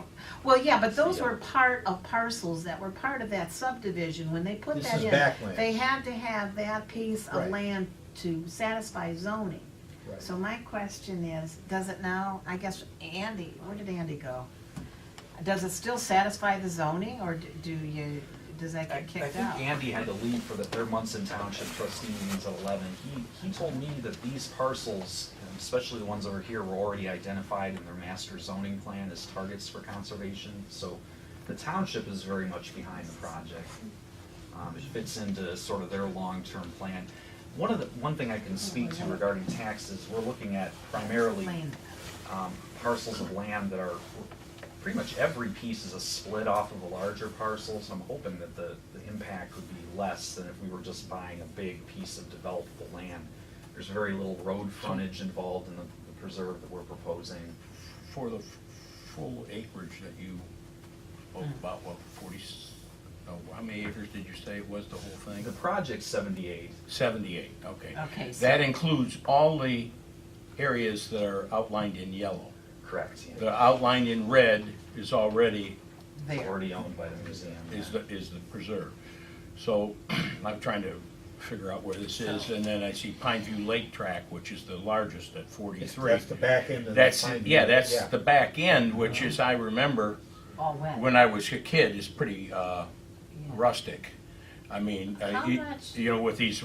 well, yeah, but those were part of parcels that were part of that subdivision, when they put This that is in, backlands. they had to have that piece of Right. land to satisfy zoning. Right. So my question is, does it now, I guess Andy, where did Andy go? Does it still satisfy the zoning, or does that I get kicked think out? Andy had to leave for their Munson Township trustee meetings at 11. He told me that these parcels, especially the ones over here, were already identified in their master zoning plan as targets for conservation. So the township is very much behind the project. It fits into sort of their long-term plan. One thing I can speak to regarding taxes, we're looking at primarily Explain parcels of land that are, pretty much every piece is a split off of a larger parcel, so I'm hoping that the impact would be less than if we were just buying a big piece of developable land. There's very little road frontage involved in the preserve that we're proposing. For the full acreage that you, about what, 40, no, how many acres did you say it was, the whole thing? The project's 78. 78, okay. Okay, so- That includes all the areas that are outlined in yellow. Correct. The outline in red is already, There. Already owned by the museum. is the preserve. So I'm trying to figure out where this is, and then I see Pineview Lake Track, which is the largest at 43. That's the back end of the. That's, Pineview. yeah, that's Yeah. the back end, which is, I remember, All wet. when I was a kid, is pretty rustic. I mean, How much- you know, with these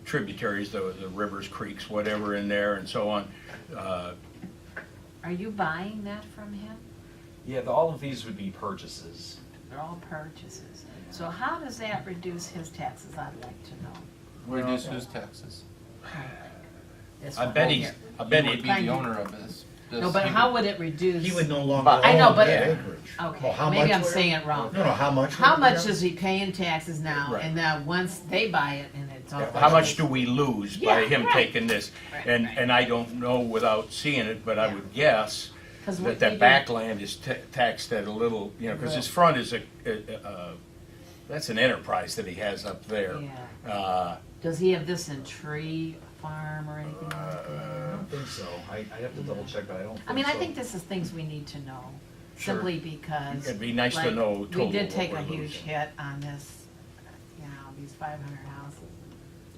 tributaries, the rivers, creeks, whatever in there and so on. Are you buying that from him? Yeah, all of these would be purchases. They're all purchases. So how does that reduce his taxes, I'd like to know? Reduce whose taxes? This I one bet right he's, here. I bet He would he, be the owner of this. No, but how would it reduce? He would no longer But- I know, own but- that Yeah. acreage. Okay, Well, how maybe much I'm would it- saying it wrong. No, how much? How would it much be? is he paying taxes now, Right. and now once they buy it and it's all. how much do we lose by Yeah, him right. taking this? Right, And, right. and I don't know without seeing it, but I Yeah. would guess 'Cause that what that we do- backland is taxed at a little, you know, because his front is that's an enterprise that he has up there. Yeah. Does he have this in tree farm or anything like I that? don't think so. I have to double check, but I don't think so. I mean, I think this is things we need to know, Sure. simply because. It'd be nice to like, know We total did what take we're a huge losing. hit on this, you know, these 500 houses.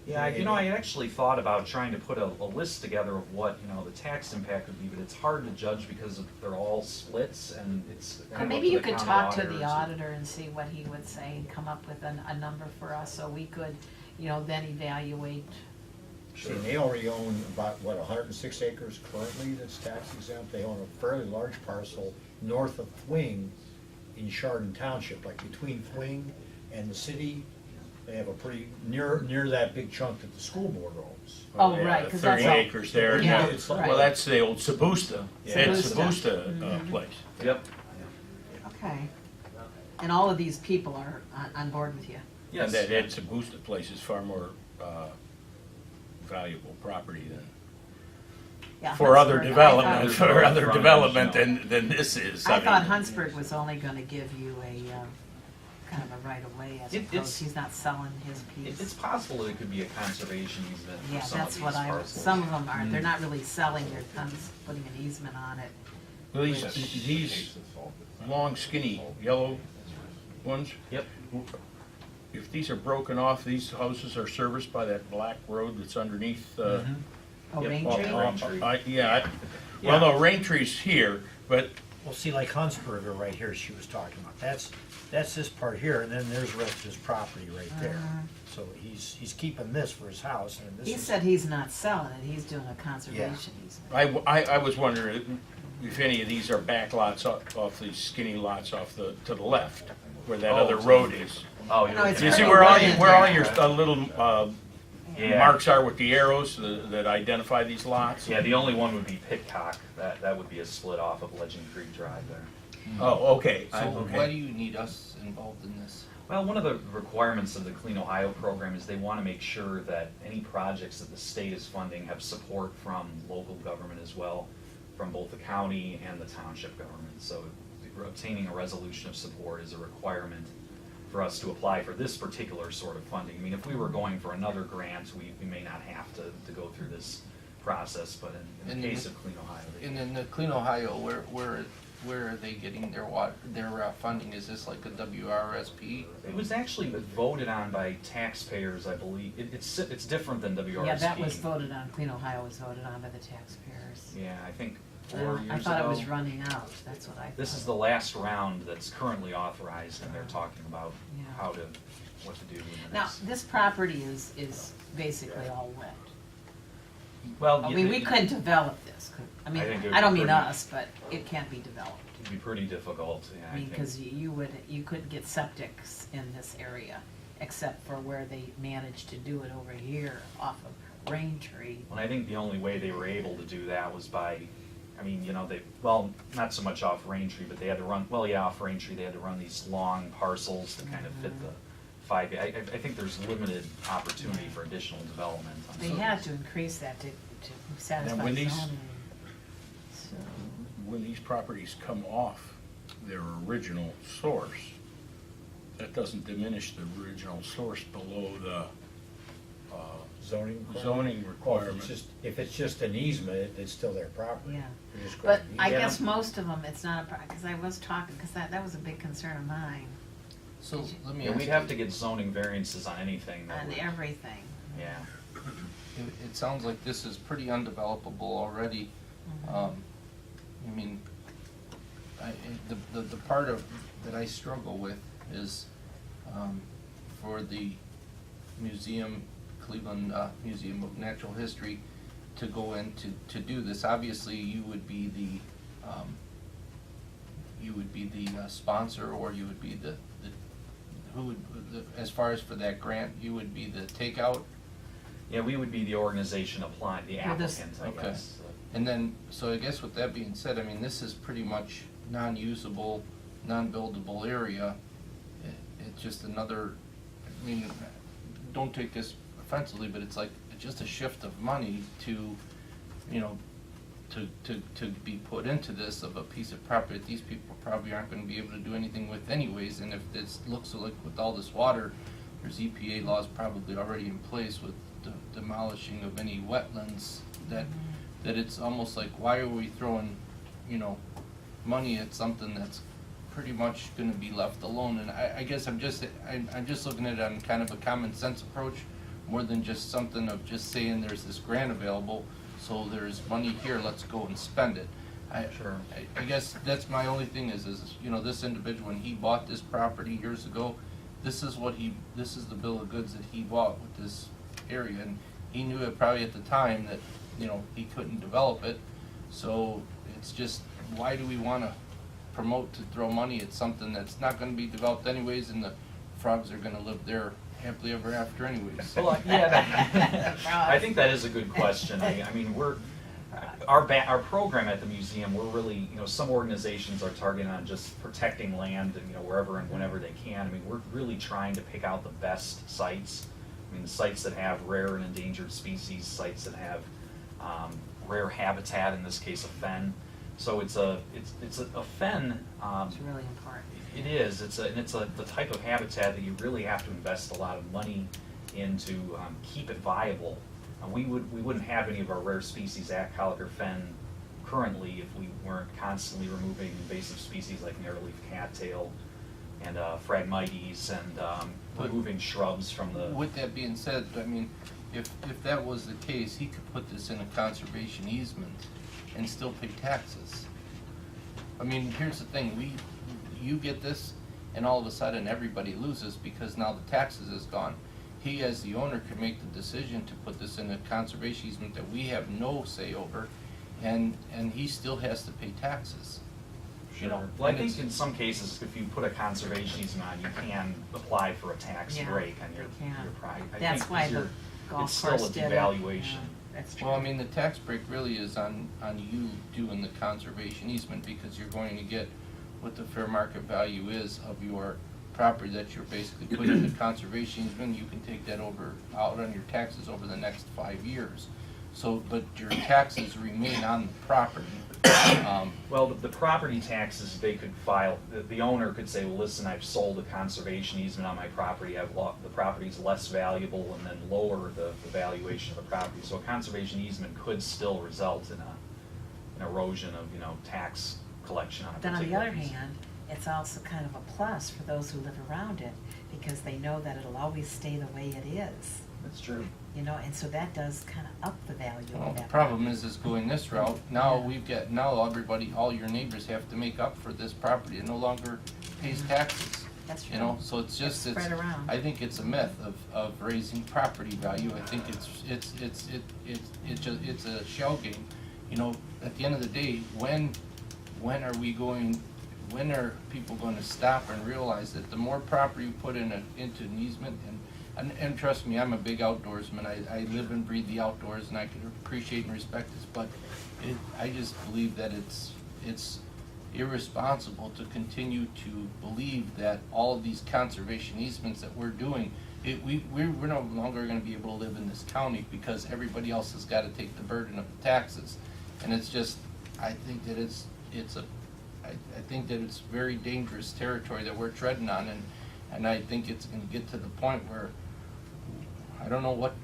Yeah, I actually thought about trying to put a list together of what, the tax impact would be, but it's hard to judge because they're all splits and it's. Or kind of maybe up you the could county talk to auditors. the auditor and see what he would say and come up with a number for us, so we could, then evaluate. See, and they already own about, 106 acres currently that's tax exempt. They own a fairly large parcel north of Thwing in Chardon Township, like between Thwing and the city. They have a pretty, near that big chunk that the school board owns. Oh, Yeah, right, the 'cause that's 30 all- acres there. Yeah, it's like- right. Well, that's the old Sabusta. It's Sabusta. Sabusta place. Yep. Okay. And all of these people are on board with you? Yes. And that Ed Sabusta place is far more valuable property than, Yeah, for other Huntsburg, I development, thought- for other Frontage, development no. than this is. I thought mean, Huntsburg was only gonna give you a, kind of a right of way as It's- opposed, he's not selling his It's piece. possible that it could be a conservation easement Yeah, for some of that's these what parcels. some of them are, they're not really selling, they're putting an easement on it. Well, these long skinny yellow ones, Yep. if these are broken off, these houses are serviced by that black road that's underneath, Oh, Yep. Rain Well, Tree? Rain Tree. well, no, Rain Tree's here, but Well, see, like Huntsberger right here, she was talking about, that's this part here, and then there's the rest of his property right there. So he's keeping this for his house, and this He is. said he's not selling it, he's doing a conservation easement. I was wondering if any of these are back lots off these skinny lots to the left, where that other road is. Oh, No, it's Do you see pretty where all wide. your little Yeah. marks are with the arrows that identify these lots? Yeah, the only one would be Pitcock. That would be a split off of Legend Creek Drive there. Oh, okay. So why do you need us involved in this? Well, one of the requirements of the Clean Ohio program is they want to make sure that any projects that the state is funding have support from local government as well, from both the county and the township government. So obtaining a resolution of support is a requirement for us to apply for this particular sort of funding. I mean, if we were going for another grant, we may not have to go through this process, but in the case of Clean Ohio. And in the Clean Ohio, where are they getting their funding? Is this like a WRSP? It was actually voted on by taxpayers, I believe. It's different than WRSP. Yeah, that was voted on, Clean Ohio was voted on by the taxpayers. Yeah, I think 4 years ago. I thought it was running out, that's what I thought. This is the last round that's currently authorized, and they're talking about Yeah. what to do in the Now, next. this property is basically all wet. Well, I mean, we couldn't develop this, I mean, I think it would I don't be mean pretty- us, but it can't be developed. It'd be pretty difficult, yeah, I I mean, think. because you couldn't get septics in this area, except for where they managed to do it over here off of Raintree. Well, I think the only way they were able to do that was by, I mean, you know, not so much off Raintree, but they had to run, off Raintree, they had to run these long parcels to kind of fit the 5. I think there's limited opportunity for additional development. on They some of had these. to increase that to satisfy when zoning. these- So, When these properties come off their original source, that doesn't diminish the original source below the Zoning? zoning Well, requirement. if it's just an easement, it's still their property. Yeah. You're just But going- I Yeah. guess most of them, it's not a, because I was talking, because that was a big concern of mine, So let me Yeah, ask we'd you, have to get zoning variances on anything that on would, everything. yeah. it sounds like this is pretty undevelopable already. I mean, the part of, that I struggle with is, for the museum, Cleveland Museum of Natural History, to go in to do this. Obviously, you would be the sponsor, or you would be the who would, as far as for that grant, you would be the takeout. Yeah, we would be the organization applying, the For this- applicant, I okay. guess. And then, so I guess with that being said, I mean, this is pretty much non-usable, non-buildable area. It's just another, I mean, don't take this offensively, but it's like, it's just a shift of money to, you know, to be put into this of a piece of property that these people probably aren't gonna be able to do anything with anyways. And if this looks like with all this water, there's EPA laws probably already in place with the demolishing of any wetlands that it's almost like, why are we throwing, you know, money at something that's pretty much gonna be left alone? And I guess I'm just looking at it on kind of a common sense approach, more than just something of just saying there's this grant available, so there's money here, let's go and spend it. Sure. I guess that's my only thing is, you know, this individual, when he bought this property years ago, this is the bill of goods that he bought with this area, and he knew it probably at the time that, you know, he couldn't develop it. So it's just, why do we wanna promote to throw money at something that's not gonna be developed anyways, and the frogs are gonna live there happily ever after anyways? Well, yeah, I think that is a good question. I mean, our program at the museum, we're really, you know, some organizations are targeting on just protecting land, you know, wherever and whenever they can. I mean, we're really trying to pick out the best sites. I mean, the sites that have rare and endangered species, sites that have rare habitat, in this case a fen. So it's a fen. It's really important. It is. It's the type of habitat that you really have to invest a lot of money in to keep it viable. We wouldn't have any of our rare species, colic or fen, currently if we weren't constantly removing invasive species like narrowleaf cattail and Phragmites and removing shrubs from the. With that being said, I mean, if that was the case, he could put this in a conservation easement and still pay taxes. I mean, here's the thing, you get this, and all of a sudden everybody loses because now the taxes is gone. He, as the owner, could make the decision to put this in a conservation easement that we have no say over, and he still has to pay taxes. You know, Well, I and think it's- in some cases, if you put a conservation easement on, you can apply for a tax Yeah, break on your you can. price. That's why the golf It's still course a did it. devaluation. Yeah, that's true. Well, I mean, the tax break really is on you doing the conservation easement, because you're going to get what the fair market value is of your property that you're basically putting in the conservation easement, you can take that out on your taxes over the next 5 years. So, but your taxes remain on the property. Well, the property taxes, they could file, the owner could say, well, listen, I've sold a conservation easement on my property, the property's less valuable, and then lower the valuation of the property. So a conservation easement could still result in an erosion of, tax collection on a Then particular on the other piece. hand, it's also kind of a plus for those who live around it, because they know that it'll always stay the way it is. That's true. And so that does kind of up the value Well, of the that. problem is going this route, now everybody, all your neighbors have to make up for this property. It no longer pays taxes. That's true. So it's just, It's spread around. I think it's a myth of raising property value. I think it's a shell game. At the end of the day, when are people gonna stop and realize that the more property you put into an easement, and trust me, I'm a big outdoorsman, I live and breathe the outdoors, and I can appreciate and respect this, but I just believe that it's irresponsible to continue to believe that all of these conservation easements that we're doing, we're no longer gonna be able to live in this county because everybody else has gotta take the burden of the taxes. And it's just, I think that it's very dangerous territory that we're treading on, and I think it's gonna get to the point where, I don't know what,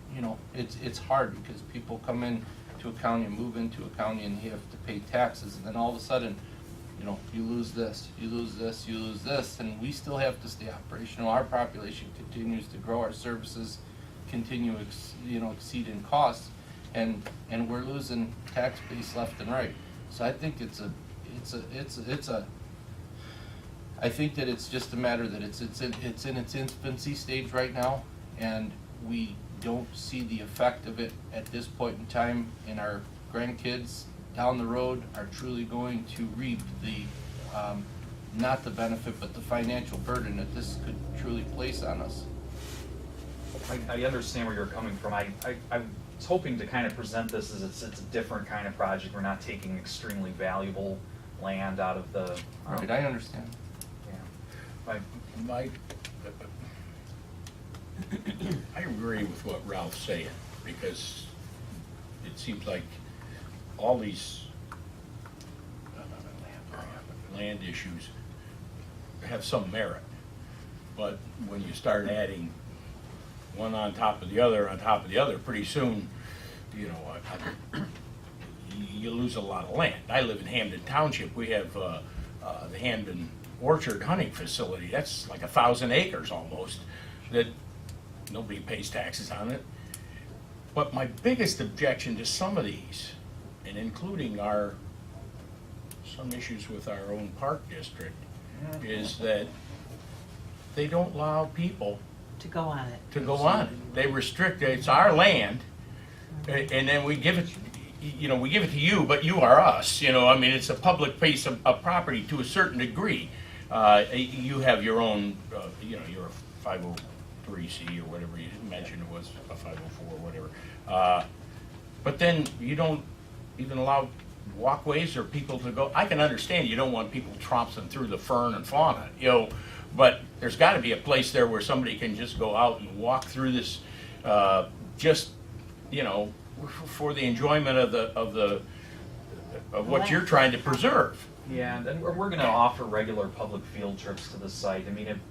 it's hard because people come in to a county and move into a county and you have to pay taxes, and then all of a sudden, you lose this, you lose this, you lose this, and we still have to stay operational. Our population continues to grow, our services continue, exceed in costs, and we're losing tax base left and right. So I think I think that it's just a matter that it's in its infancy stage right now, and we don't see the effect of it at this point in time, and our grandkids down the road are truly going to reap the, not the benefit, but the financial burden that this could truly place on us. I understand where you're coming from. I was hoping to kind of present this as it's a different kind of project. We're not taking extremely valuable land out of the. Right, I understand. Yeah. I agree with what Ralph's saying, because it seems like all these land issues have some merit. But when you start adding one on top of the other, pretty soon, you lose a lot of land. I live in Hamden Township. We have the Hamden Orchard hunting facility. That's like 1,000 acres almost, that nobody pays taxes on it. But my biggest objection to some of these, and including some issues with our own park district, is that they don't allow people To go on it. to go on it. They restrict it. It's our land, and then we give it, we give it to you, but you are us. It's a public piece of property to a certain degree. You have your own, you're a 503C or whatever you mentioned it was, a 504 or whatever. But then you don't even allow walkways or people to go. I can understand you don't want people tromping through the fern and fauna, but there's got to be a place there where somebody can just go out and walk through this, for the enjoyment of what you're trying to preserve. Yeah, and then we're going to offer regular public field trips to the site.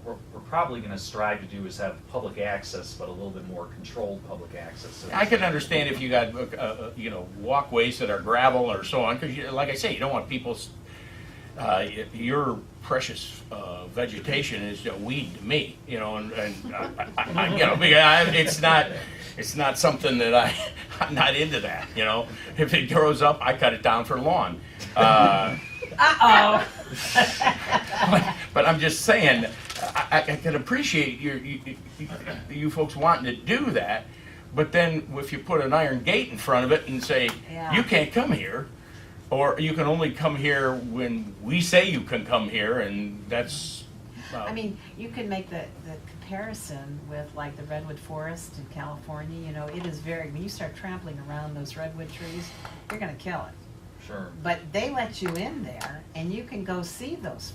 We're probably going to strive to do is have public access, but a little bit more controlled public access. I can understand if you got, walkways that are gravel or so on, because like I say, you don't want people's, your precious vegetation is a weed to me, it's not something that I'm not into that, If it grows up, I cut it down for lawn. Uh-oh. But I'm just saying, I can appreciate you folks wanting to do that, but then if you put an iron gate in front of it and say, Yeah. you can't come here, or you can only come here when we say you can come here, and that's... You can make the comparison with like the redwood forest in California. It is when you start trampling around those redwood trees, you're gonna kill it. Sure. But they let you in there, and you can go see those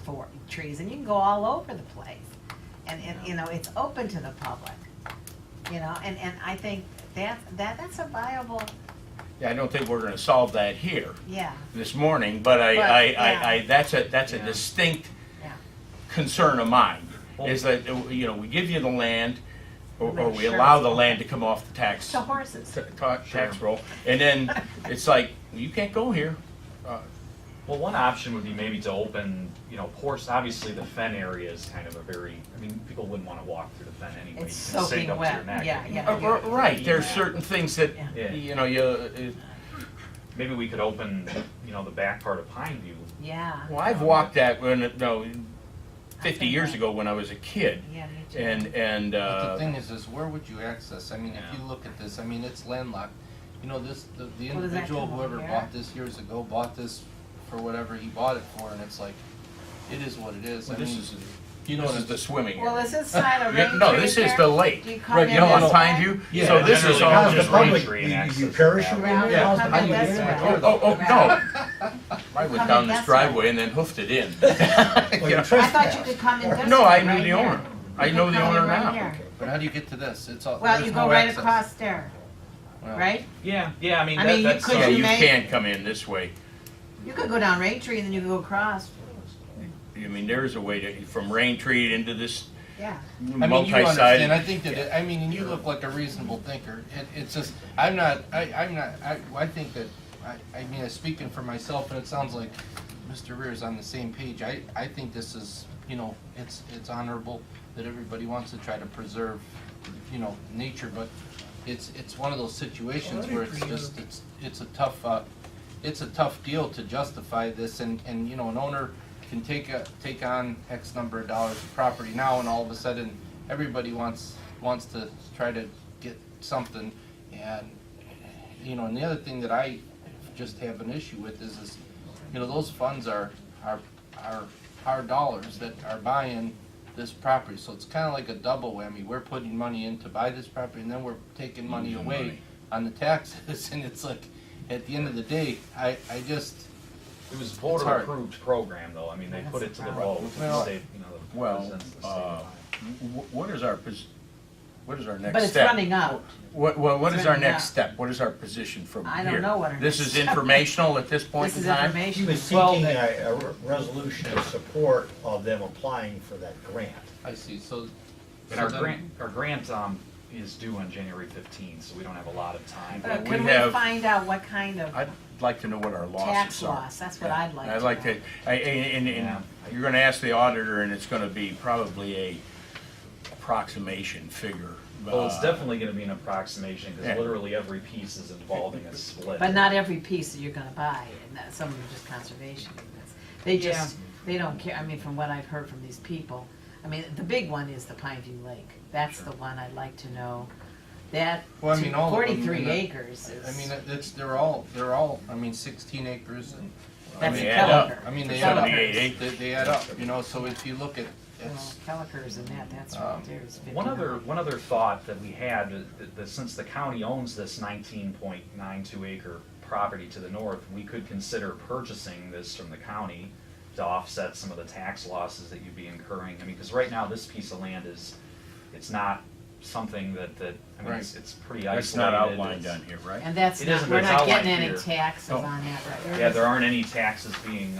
trees, and you can go all over the place. and, you know, it's open to the public, you know, and I think that's a viable, Yeah, I don't think we're gonna solve that here yeah, this morning, but yeah. that's a Yeah. distinct yeah. concern of mine, is that, you know, we give you the land, or Make we sure allow it's the land open. to come off the tax, To horses. tax roll, and then it's like, you can't go here. Well, one option would be maybe to open, you know, obviously the fen area is kind of a very, I mean, people wouldn't wanna walk through the fen anyway. It's You can sink soaking up to your wet, neck. yeah, You yeah. can- Right, there's Yeah. certain things that, Yeah. you know, Maybe we could open, you know, the back part of Pineview. Yeah. well, I've walked that when, no, I 50 think years that- ago when I was a kid, Yeah, me too. and, But the thing is where would you access? I mean, Yeah. if you look at this, I mean, it's landlocked. You know, the Well, does that individual, come whoever over here? bought this years ago, bought this for whatever he bought it for, and it's like, it is what it is. I this mean, is, you know, this what is the swimming Well, area. is this side of Yeah, Rain no, Tree this is there? the lake. Do you come Right, in you know, on this way? Pineview, Yeah, so this is generally all how's just the rain. public- Tree and You access. parachute Well, in? yeah, How's the come in public- this way. Oh, no, I went Come down in this this driveway way. and then hoofed it in. Well, You you know? I thought you could come in this way. No, I knew right the here. owner. I You know could the come in owner right now. here. but how do you get to this? It's all, Well, there's you no go right access. across there, Well, right? Yeah, I mean, I mean, you that's. could Yeah, you you make- can't come in this way. You could go down Rain Tree and then you could go across. I mean, there is a way to, from Rain Tree into this Yeah. I mean, you understand, I multi-sided. think that, I mean, and you look like a reasonable thinker. It's just, I think that, I mean, speaking for myself, and it sounds like Mr. Rear's on the same page. I think this is, you know, it's honorable that everybody wants to try to preserve, you know, nature, but it's one of those situations where it's just, it's a tough deal to justify this, and, you know, an owner can take on X number of dollars of property now, and all of a sudden, everybody wants to try to get something, and, you know, and the other thing that I just have an issue with is, you know, those funds are our dollars that are buying this property, so it's kinda like a double whammy. We're putting money in to buy this property, and then we're taking money Losing away money. on the taxes, and it's like, at the end of the day, I just, It was It's voter hard. approved program though, I mean, they put it to the vote, Well, the state, you know, the Well, president's the state. What is our, what is our next step? But it's running out. What It's is our running next out. step? What is our position from here? I don't know what our This next is step is. informational at this point This in is time? He information. was Well, seeking a resolution of support of them applying for that grant. I see, so. And our grant, is due on January 15th, so we don't have a lot of time. We Can we have- find out what kind of I'd like to know what our losses are. tax loss? That's what I'd like to know. I'd like to, and Yeah. you're gonna ask the auditor, and it's gonna be probably a approximation figure. Well, it's definitely gonna be an approximation, Yeah. because literally every piece is involving a split. But not every piece that you're gonna buy, and that, some of them are just conservation units. They just, they don't care, I mean, from what I've heard from these people, I mean, the big one is the Pineview Lake. That's the one I'd like to know. That, Well, I mean, all of them, 43 and acres I mean, is, they're all, I mean, 16 acres and. I that's mean, a they add up. Kelleher. I mean, they The add up, Kelleher. 78 they add up, you know, so if you look at, Well, it's, Kelleher's and that's right there is 59. One other thought that we had, that since the county owns this 19.92 acre property to the north, we could consider purchasing this from the county to offset some of the tax losses that you'd be incurring. I mean, because right now, this piece of land it's not something that, I mean, it's pretty isolated. It's not outlined It's- on here, right? And that's It not, isn't, we're but it's not getting outlined any here. taxes Oh. on that, right? Yeah, there aren't any taxes being,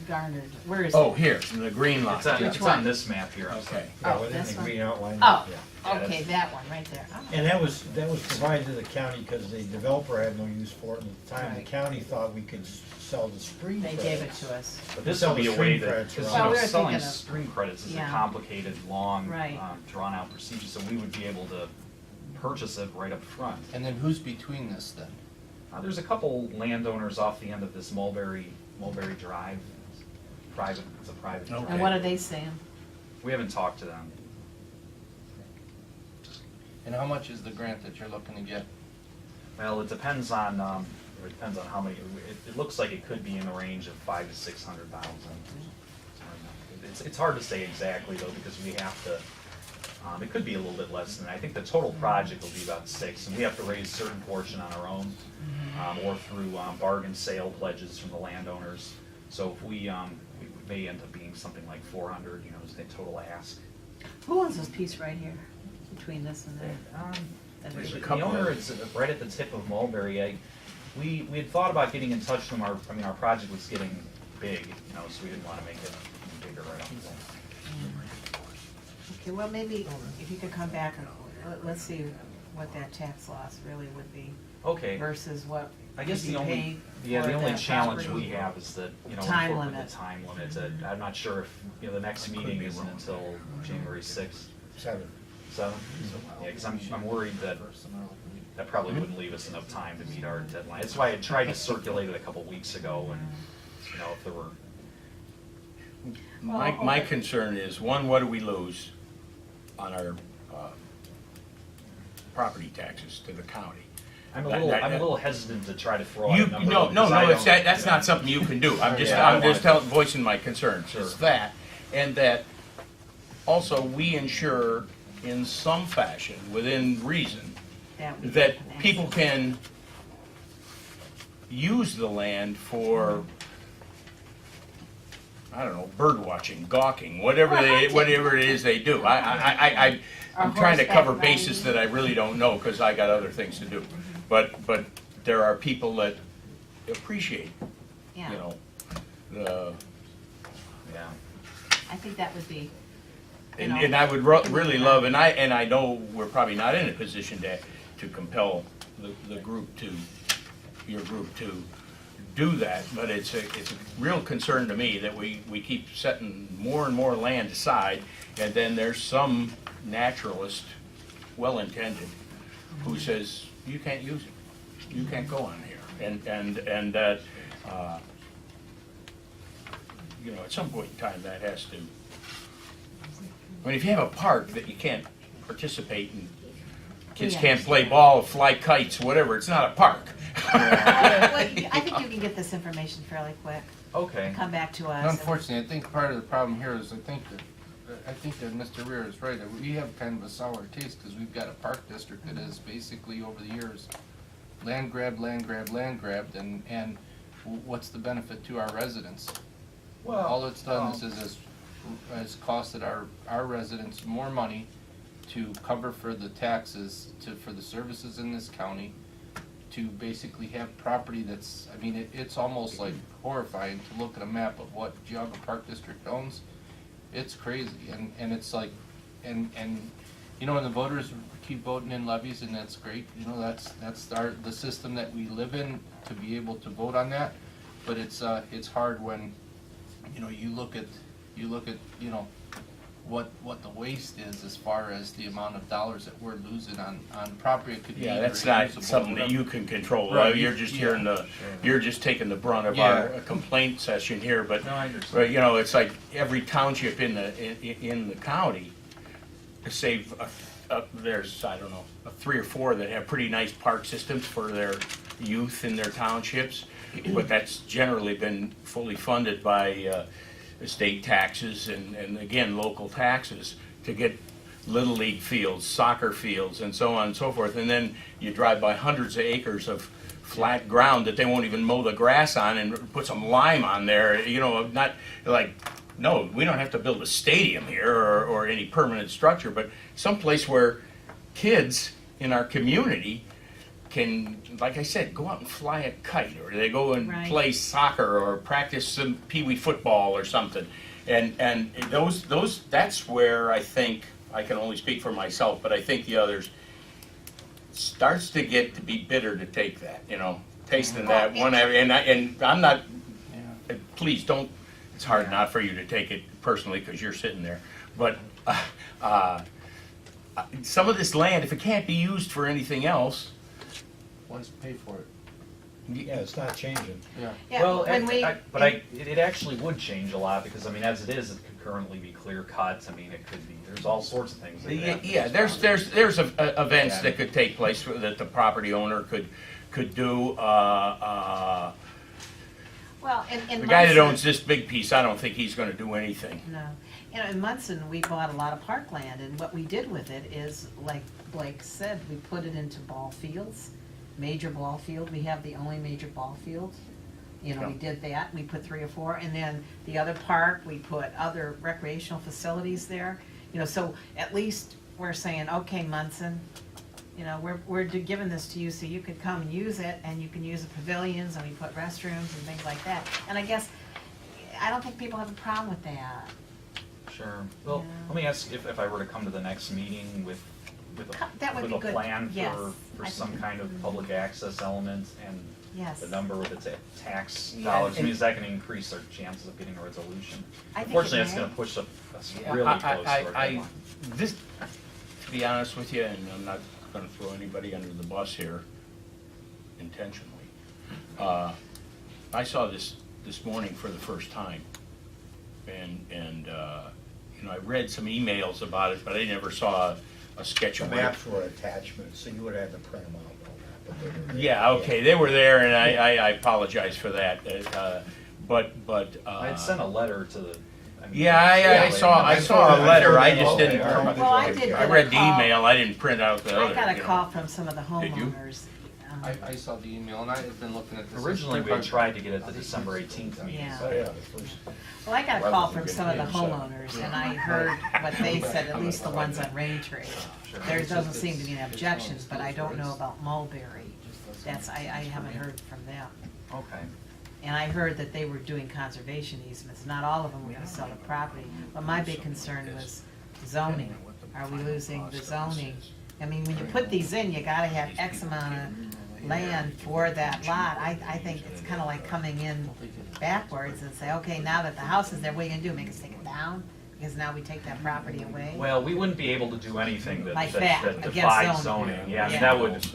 Garnered, where is Oh, it? here, the green line. it's on, Which it's one? on this map here, I'm sorry. Okay. Yeah, Oh, within this the one? green outline. Oh, yeah. Yeah, okay, that one, right there. Oh. And that was provided to the county because the developer had no use for it, and at the time, the Right. county thought we could sell the stream They credits. gave it to us. But this Sell will be the a way stream to, credits because, around. Well, we were selling thinking of- stream credits is a yeah. complicated, long, Right. drawn-out procedure, so we would be able to purchase it right up front. and then who's between this then? There's a couple landowners off the end of this Mulberry Drive. It's a private drive. And what are they saying? We haven't talked to them. And how much is the grant that you're looking to get? Well, it depends on how many, it looks like it could be in the range of 500,000 to 600,000. It's hard to say exactly though, because we have to, it could be a little bit less than that. I think the total project will be about 6, and we have to raise a certain portion on our own, or through bargain sale pledges from the landowners. So if we may end up being something like 400, is the total ask. Who owns this piece right here, between this and that? There's a The couple owner of- is right at the tip of Mulberry. We had thought about getting in touch with them. Our project was getting big, you know, so we didn't want to make it bigger right off the bat. Okay, well, maybe if you could come back, and let's see what that tax loss really would be Okay. versus what I guess could be the only, paid yeah, for the only that challenge property. we have is that, you know, Time with limit. the time limit. I'm not sure if, you know, the next meeting isn't until January 6th, 7. 7th. Yeah, because I'm worried that that probably wouldn't leave us enough time to meet our deadline. That's why I tried to circulate it a couple weeks ago, and, you know, if there were, My concern is, one, what do we lose on our property taxes to the county? I'm a little hesitant to try to throw out You, a number. no, because I it's don't- that's not something you can do. I'm just, Yeah, I I'm just wanted to- voicing my concerns. Sure. It's that, and that also we ensure in some fashion, within reason, we that can access. people can use the land for, I don't know, bird watching, gawking, whatever it is they do. I'm trying to cover horseback bases that I really don't know, because I got other things to do. But there are people that appreciate, Yeah, you know, the, Yeah. I think that would be, you and know, and I would really love, and I know we're probably not in a position to compel the group to, your group to do that, but it's a real concern to me that we keep setting more and more land aside, and then there's some naturalist, well-intended, who says, you can't use it, you can't go on here, and that, you know, at some point in time, that has to, I mean, if you have a park that you can't participate in, kids can't play ball, fly kites, whatever, it's not a park. well, I think you can get this information fairly quick, Okay. come back to us. And unfortunately, I think part of the problem here is I think that Mr. Rear is right, that we have kind of a sour taste, because we've got a park district that is basically over the years land grabbed, and what's the benefit to our residents? All it's done is costed our residents more money to cover for the taxes, for the services in this county, to basically have property that's, I mean, it's almost like horrifying to look at a map of what Geauga Park District owns. It's crazy, and it's like, and you know, and the voters keep voting in levies, and that's great, you know, that's the system that we live in, to be able to vote on that, but it's hard when, you know, you look at, you know, what the waste is as far as the amount of dollars that we're losing on property. It could be Yeah, that's either not usable, something that whatever. you can control. Right, You're just yeah, hearing sure. you're just taking the brunt of Yeah. our complaint session here, but, No, I understand. but, you know, it's like every township in the county, save, there's, I don't know, 3 or 4 that have pretty nice park systems for their youth in their townships, but that's generally been fully funded by, state taxes and again, local taxes to get little league fields, soccer fields, and so on and so forth. And then you drive by hundreds of acres of flat ground that they won't even mow the grass on and put some lime on there, you know, not like, no, we don't have to build a stadium here or any permanent structure, but someplace where kids in our community can, like I said, go out and fly a kite, or they go and Right. play soccer or practice some pee-wee football or something. And those that's where I think, I can only speak for myself, but I think the others, starts to get to be bitter to take that, you know, tasting that one area, and I'm not, please don't, it's hard not for you to take it personally because you're sitting there, but some of this land, if it can't be used for anything else, What's pay for it? Yeah, it's not changing. Yeah. Yeah, Well, when we, it actually would change a lot, because, I mean, as it is, it could currently be clear cut. I mean, it could be, there's all sorts of things that could happen. yeah, there's events that could take place that the property owner could do. well, in The guy that Munson- owns this big piece, I don't think he's gonna do anything. No. You know, in Munson, we bought a lot of parkland, and what we did with it is, like Blake said, we put it into ball fields, major ball field. We have the only major ball field. You know, we did that, we put 3 or 4, and then the other park, we put other recreational facilities there. You know, so at least we're saying, okay, Munson, you know, we're giving this to you so you could come and use it, and you can use the pavilions, and we put restrooms and things like that. And I guess, I don't think people have a problem with that. Sure. Well, Yeah. let me ask if I were to come to the next meeting with That would with be a good. plan Yes. for I some think- kind of public access element and Yes. the number with the tax Yeah. dollars, means that can increase our chances of getting a resolution. I think it Unfortunately, it's may. gonna push us Yeah, really close to our I- deadline. This, to be honest with you, and I'm not gonna throw anybody under the bus here intentionally. I saw this morning for the first time. And, you know, I read some emails about it, but I never saw a sketch The of it. maps were attachments, so you would have had to print them out and all that, but they were there. Yeah, okay, they were there, and I apologize for that, but. I had sent a letter to the. I mean, Yeah, I saw a letter, I just didn't. Well, I did I get a read the call. email, I didn't print out the other. I got a you know. call from some of the Did you? homeowners. I saw the email, and I had been looking at this. Originally, we had tried to get it the December 18th meeting. Yeah. Oh, yeah, the first. Well, I got a call from some of the homeowners, and I heard what they said, at least the ones on Rain Tree. Sure. There doesn't seem to be any objections, but I don't know about Mulberry. That's, I haven't heard from them. Okay. And I heard that they were doing conservation easements, not all of them were gonna sell the property. But my big concern was zoning. Are we losing the zoning? I mean, when you put these in, you gotta have X amount of land for that lot. I think it's kinda like coming in backwards and say, okay, now that the house is there, what are you gonna do, make us take it down? Because now we take that property away? Well, we wouldn't be able to do anything that Like that, that against defies zoning. zoning. Yeah, I mean, Yeah. that would,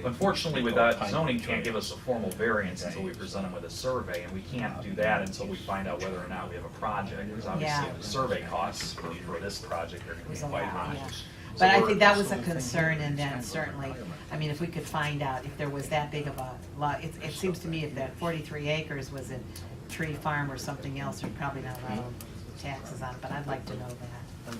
unfortunately, with that, zoning can't give us a formal variance until we present them with a survey, and we can't do that until we find out whether or not we have a project, because obviously Yeah. the survey costs for this project are gonna Was be a quite lot, high. yeah. So But I we're- think that was a concern, and then certainly, I mean, if we could find out if there was that big of a lot, it seems to me if that 43 acres was a tree farm or something else, there'd probably not a lot of taxes on it, but I'd like to know that.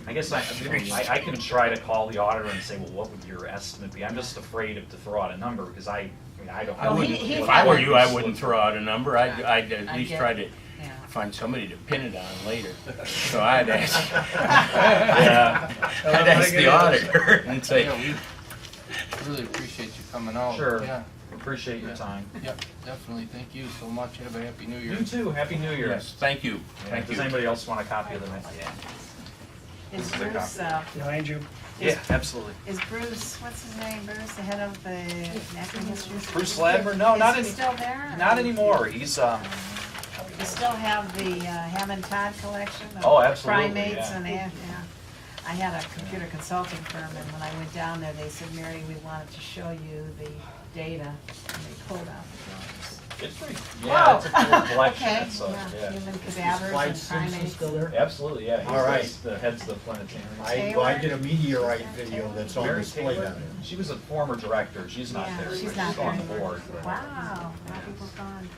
I guess I can try to call the auditor and say, well, what would your estimate be? I'm just afraid to throw out a number, because I mean, I don't. I Well, wouldn't, he if I were had- you, I wouldn't throw out a number, I'd at I least get- try to Yeah. find somebody to pin it on later. So I'd ask, Yeah. I'd ask the auditor and say, Yeah, we really appreciate you coming out. Sure. Yeah, Appreciate your time. yep, definitely, thank you so much, have a happy new year. You too, Happy New Year. yes, thank you, Yeah, thank Does you. anybody else want a copy of the minutes? Is This is a Bruce, copy. is- Yeah, absolutely. is Bruce, what's his name, Bruce, the head of the Natural History? Bruce Ladmer? No, not Is he any, still there? not anymore. He's, You still have the Hammond Todd collection? of Oh, absolutely, Primates yeah. and, yeah. I had a computer consulting firm, and when I went down there, they said, Mary, we wanted to show you the data, and they pulled out the drawings. it's pretty, yeah, it's a cool collection. Okay, It's, yeah. Human cadavers Clyde and Simpson primates. still there? Absolutely, yeah. All right. He's the heads of the planetarium. I did a meteorite video that's on Mary display Taylor, down there. she was a former director. She's not Yeah, there. she's She's not on the there. board. Wow, a lot of people gone.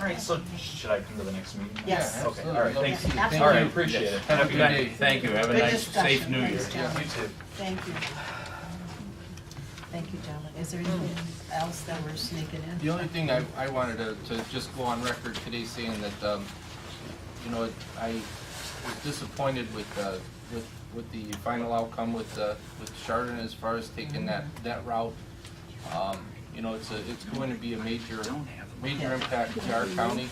All right, so should I come to the next meeting? Yes. Yeah, Okay, absolutely. all right, Love to thank see you. you. Absolutely. All right, appreciate it. Have a good Thank- day. Thank you, have a Good nice, discussion. safe New Year. Thanks, gentlemen. You too. Thank you. Thank you, gentlemen. Is there anything else that we're sneaking in? The only thing I wanted to just go on record today saying that, you know, I was disappointed with the final outcome with Chardon as far as taking that route. You know, it's going to be a major impact to our county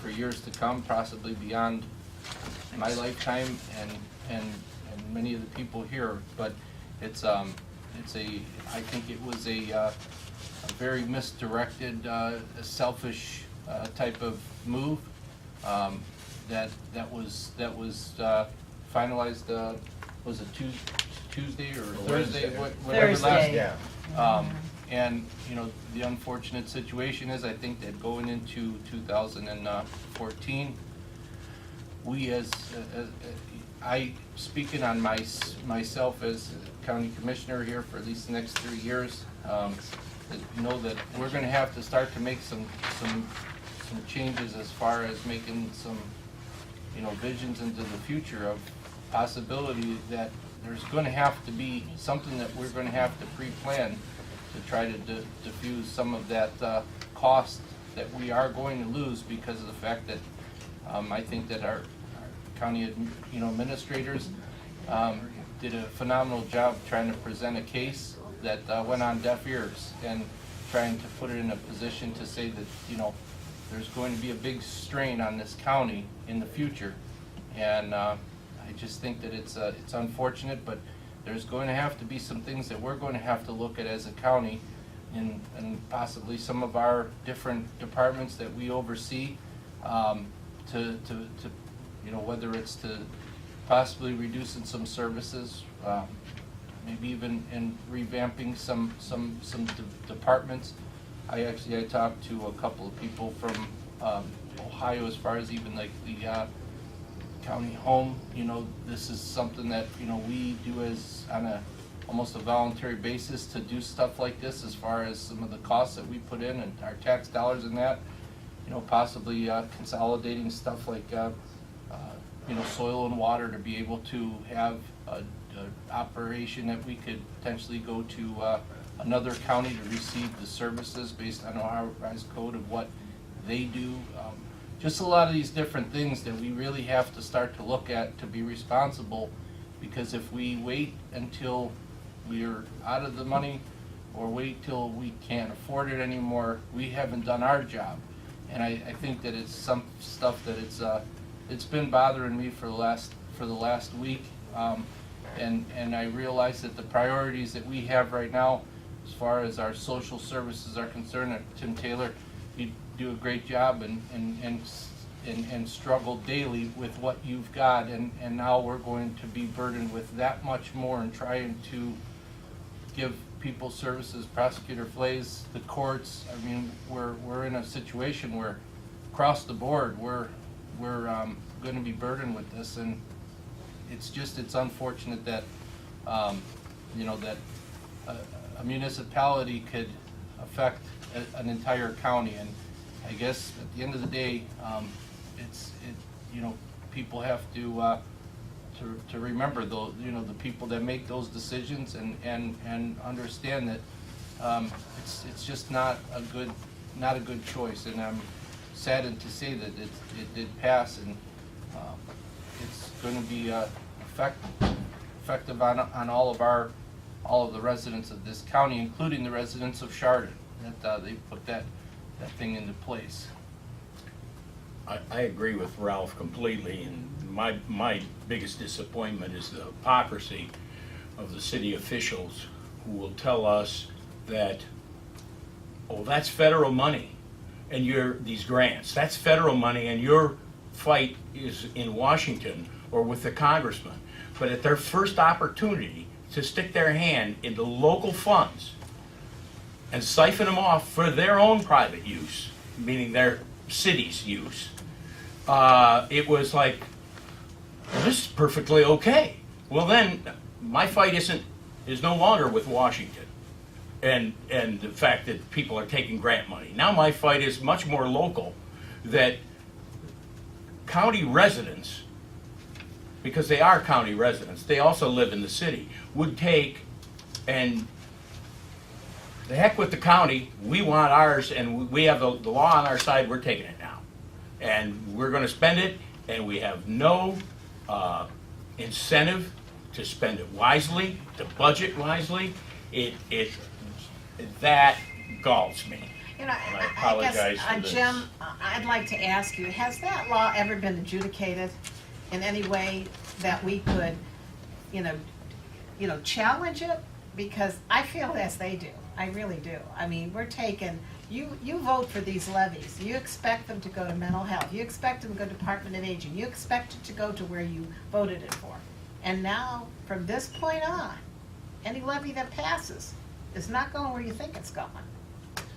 for years to come, possibly beyond my lifetime and many of the people here. But I think it was a very misdirected, selfish type of move that was finalized. Was it Tuesday or Thursday? Whatever last. Thursday. Yeah. And, you know, the unfortunate situation is, I think that going into 2014, we I, speaking on myself as county commissioner here for at least the next 3 years, know that we're gonna have to start to make some changes as far as making some, you know, visions into the future of possibility that there's gonna have to be something that we're gonna have to pre-plan to try to diffuse some of that cost that we are going to lose because of the fact that I think that our county, administrators did a phenomenal job trying to present a case that went on deaf ears and trying to put it in a position to say that, there's going to be a big strain on this county in the future. And I just think that it's unfortunate, but there's going to have to be some things that we're going to have to look at as a county, and possibly some of our different departments that we oversee, to whether it's to possibly reducing some services, maybe even in revamping some departments. I talked to a couple of people from Ohio, as far as even like the county home. This is something that we do as on almost a voluntary basis to do stuff like this, as far as some of the costs that we put in and our tax dollars in that. Possibly consolidating stuff like soil and water, to be able to have a operation that we could potentially go to another county to receive the services based on our revised code of what they do. Just a lot of these different things that we really have to start to look at to be responsible, because if we wait until we're out of the money or wait till we can't afford it anymore, we haven't done our job. And I think that it's some stuff that it's been bothering me for the last week, and I realize that the priorities that we have right now, as far as our social services are concerned, Tim Taylor, you do a great job and struggle daily with what you've got, and now we're going to be burdened with that much more and trying to give people services. Prosecutor Flays, the courts. I mean, we're in a situation where across the board we're going to be burdened with this, and it's unfortunate that that a municipality could affect an entire county. And I guess at the end of the day, people have to remember the people that make those decisions, and understand that it's just not a good choice. And I'm saddened to say that it did pass, and it's going to be effective on all of the residents of this county, including the residents of Chardon, that they put that thing into place. I agree with Ralph completely, and my biggest disappointment is the hypocrisy of the city officials who will tell us that, oh, that's federal money, and these grants, that's federal money, and your fight is in Washington or with the congressman. But at their first opportunity to stick their hand into local funds and siphon them off for their own private use, meaning their city's use, it was like, well, this is perfectly okay. Well, then my fight is no longer with Washington and the fact that people are taking grant money. Now my fight is much more local, that county residents, because they are county residents, they also live in the city, would take, and the heck with the county, we want ours, and we have the law on our side, we're taking it now. And we're going to spend it, and we have no incentive to spend it wisely, to budget wisely. That galls me. And I apologize guess, for this. Jim, I'd like to ask you, has that law ever been adjudicated in any way that we could, challenge it? Because I feel as they do. I really do. I mean, we're taking, you vote for these levies. You expect them to go to mental health. You expect them to go to Department of Aging. You expect it to go to where you voted it for. And now, from this point on, any levy that passes is not going where you think it's going.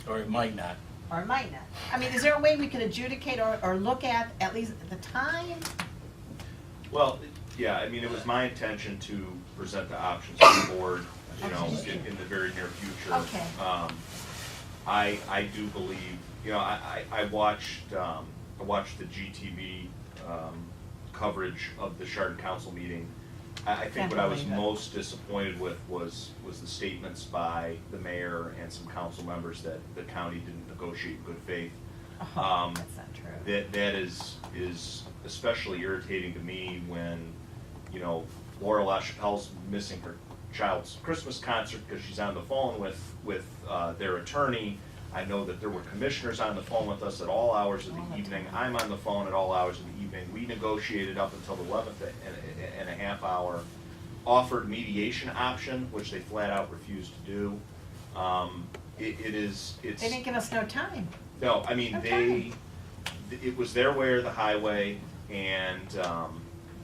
Or it might not. Or it might not. I mean, is there a way we could adjudicate or look at least the time? Well, yeah, I mean, it was my intention to present the options to the board, in the very near future. Okay. I do believe, I watched the GTV coverage of the Chardon Council meeting. I think what I was most disappointed with was the statements by the mayor and some council members that the county didn't negotiate in good faith. That's not true. That is especially irritating to me when, you know, Laura LaChapelle's missing her child's Christmas concert because she's on the phone with their attorney. I know that there were commissioners on the phone with us at all hours of the evening. I'm on the phone at all hours of the evening. We negotiated up until the 11th and a half hour, offered mediation option, which they flat out refused to do. It's. They didn't give us no time. No, I mean, Okay. it was their way or the highway, and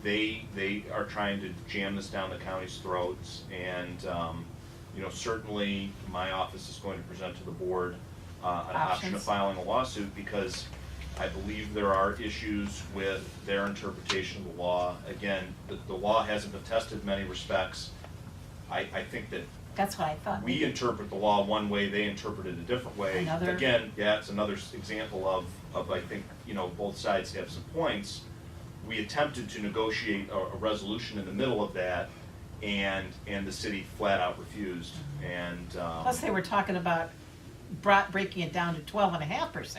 they are trying to jam this down the county's throats. And, you know, certainly my office is going to present to the board an option of Options. filing a lawsuit, because I believe there are issues with their interpretation of the law. Again, the law hasn't been tested in many respects. I think that That's what I thought. we interpret the law one way, they interpret it a different way. Another- Again, yeah, it's another example of, I think, you know, both sides have some points. We attempted to negotiate a resolution in the middle of that, and the city flat out refused. And, Plus, they were talking about breaking it down to 12.5%.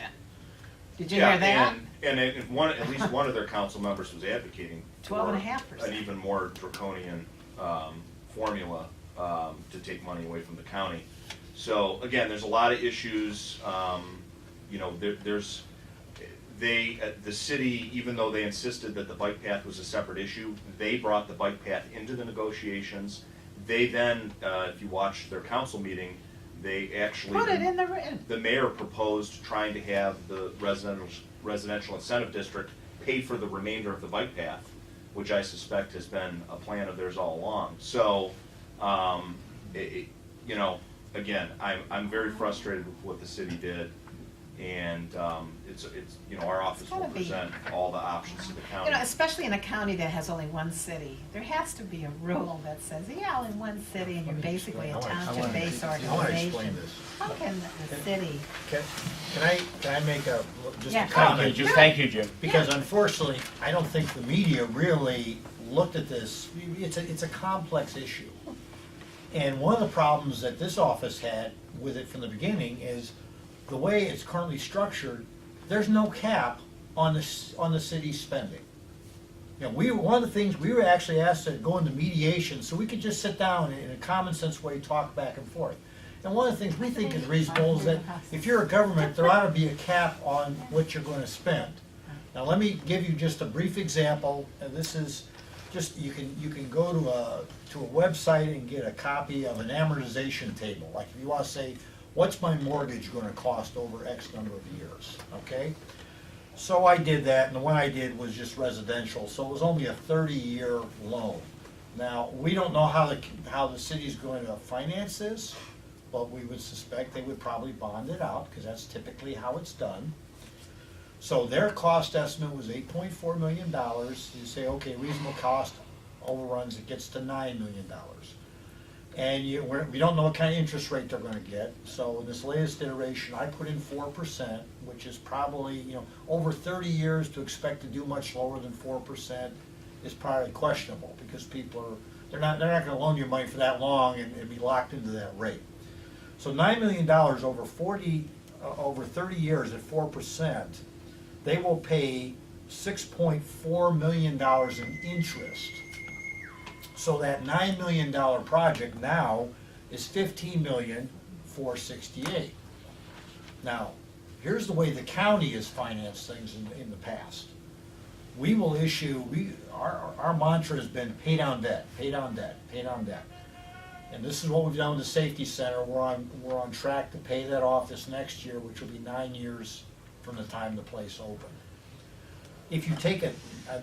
Did you yeah, hear that? And at least one of their council members was advocating for 12.5%. an even more draconian formula to take money away from the county. So again, there's a lot of issues. You know, the city, even though they insisted that the bike path was a separate issue, they brought the bike path into the negotiations. They then, if you watch their council meeting, they actually Put it in the written. the mayor proposed trying to have the residential incentive district pay for the remainder of the bike path, which I suspect has been a plan of theirs all along. So, you know, again, I'm very frustrated with what the city did, and it's you know, our office will gotta be- present all the options to the county. You know, especially in a county that has only one city, there has to be a rule that says, yeah, only one city, and you're basically a township-based I want to organization. explain this. How can the city, Can I make just Yeah, a comment? Thank you, Jim. Because unfortunately, I don't think the media really looked at this. It's a complex issue. And one of the problems that this office had with it from the beginning is the way it's currently structured, there's no cap on the city's spending. You know, one of the things, we were actually asked to go into mediation so we could just sit down and in a common sense way, talk back and forth. And one of the things we think is reasonable is that if you're a government, there ought to be a cap on what you're going to spend. Now, let me give you just a brief example, and this is just, you can go to a website and get a copy of an amortization table. Like if you want to say, what's my mortgage going to cost over X number of years, okay? So I did that, and the one I did was just residential, so it was only a 30-year loan. Now, we don't know how the city's going to finance this, but we would suspect they would probably bond it out, because that's typically how it's done. So their cost estimate was $8.4 million. You say, okay, reasonable cost overruns, it gets to $9 million. And we don't know what kind of interest rate they're going to get. So in this latest iteration, I put in 4%, which is probably, you know, over 30 years to expect to do much lower than 4% is probably questionable, because people they're not going to loan you money for that long and be locked into that rate. So $9 million over 30 years at 4%, they will pay $6.4 million in interest. So that $9 million project now is $15,468,000. Now, here's the way the county has financed things in the past. We will issue, our mantra has been pay down debt, pay down debt, pay down debt. And this is what we've done with the safety center. We're on track to pay that off this next year, which will be 9 years from the time the place opened. If you take a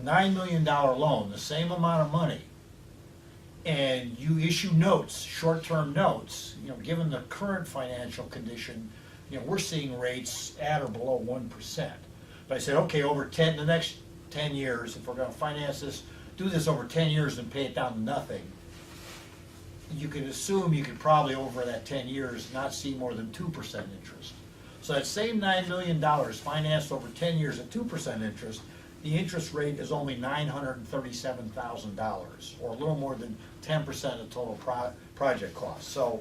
$9 million loan, the same amount of money, and you issue notes, short-term notes, you know, given the current financial condition, you know, we're seeing rates at or below 1%. But I said, okay, the next 10 years, if we're gonna finance this, do this over 10 years and pay it down to nothing, you can assume you could probably, over that 10 years, not see more than 2% interest. So that same $9 million financed over 10 years at 2% interest, the interest rate is only $937,000, or a little more than 10% of total project cost. So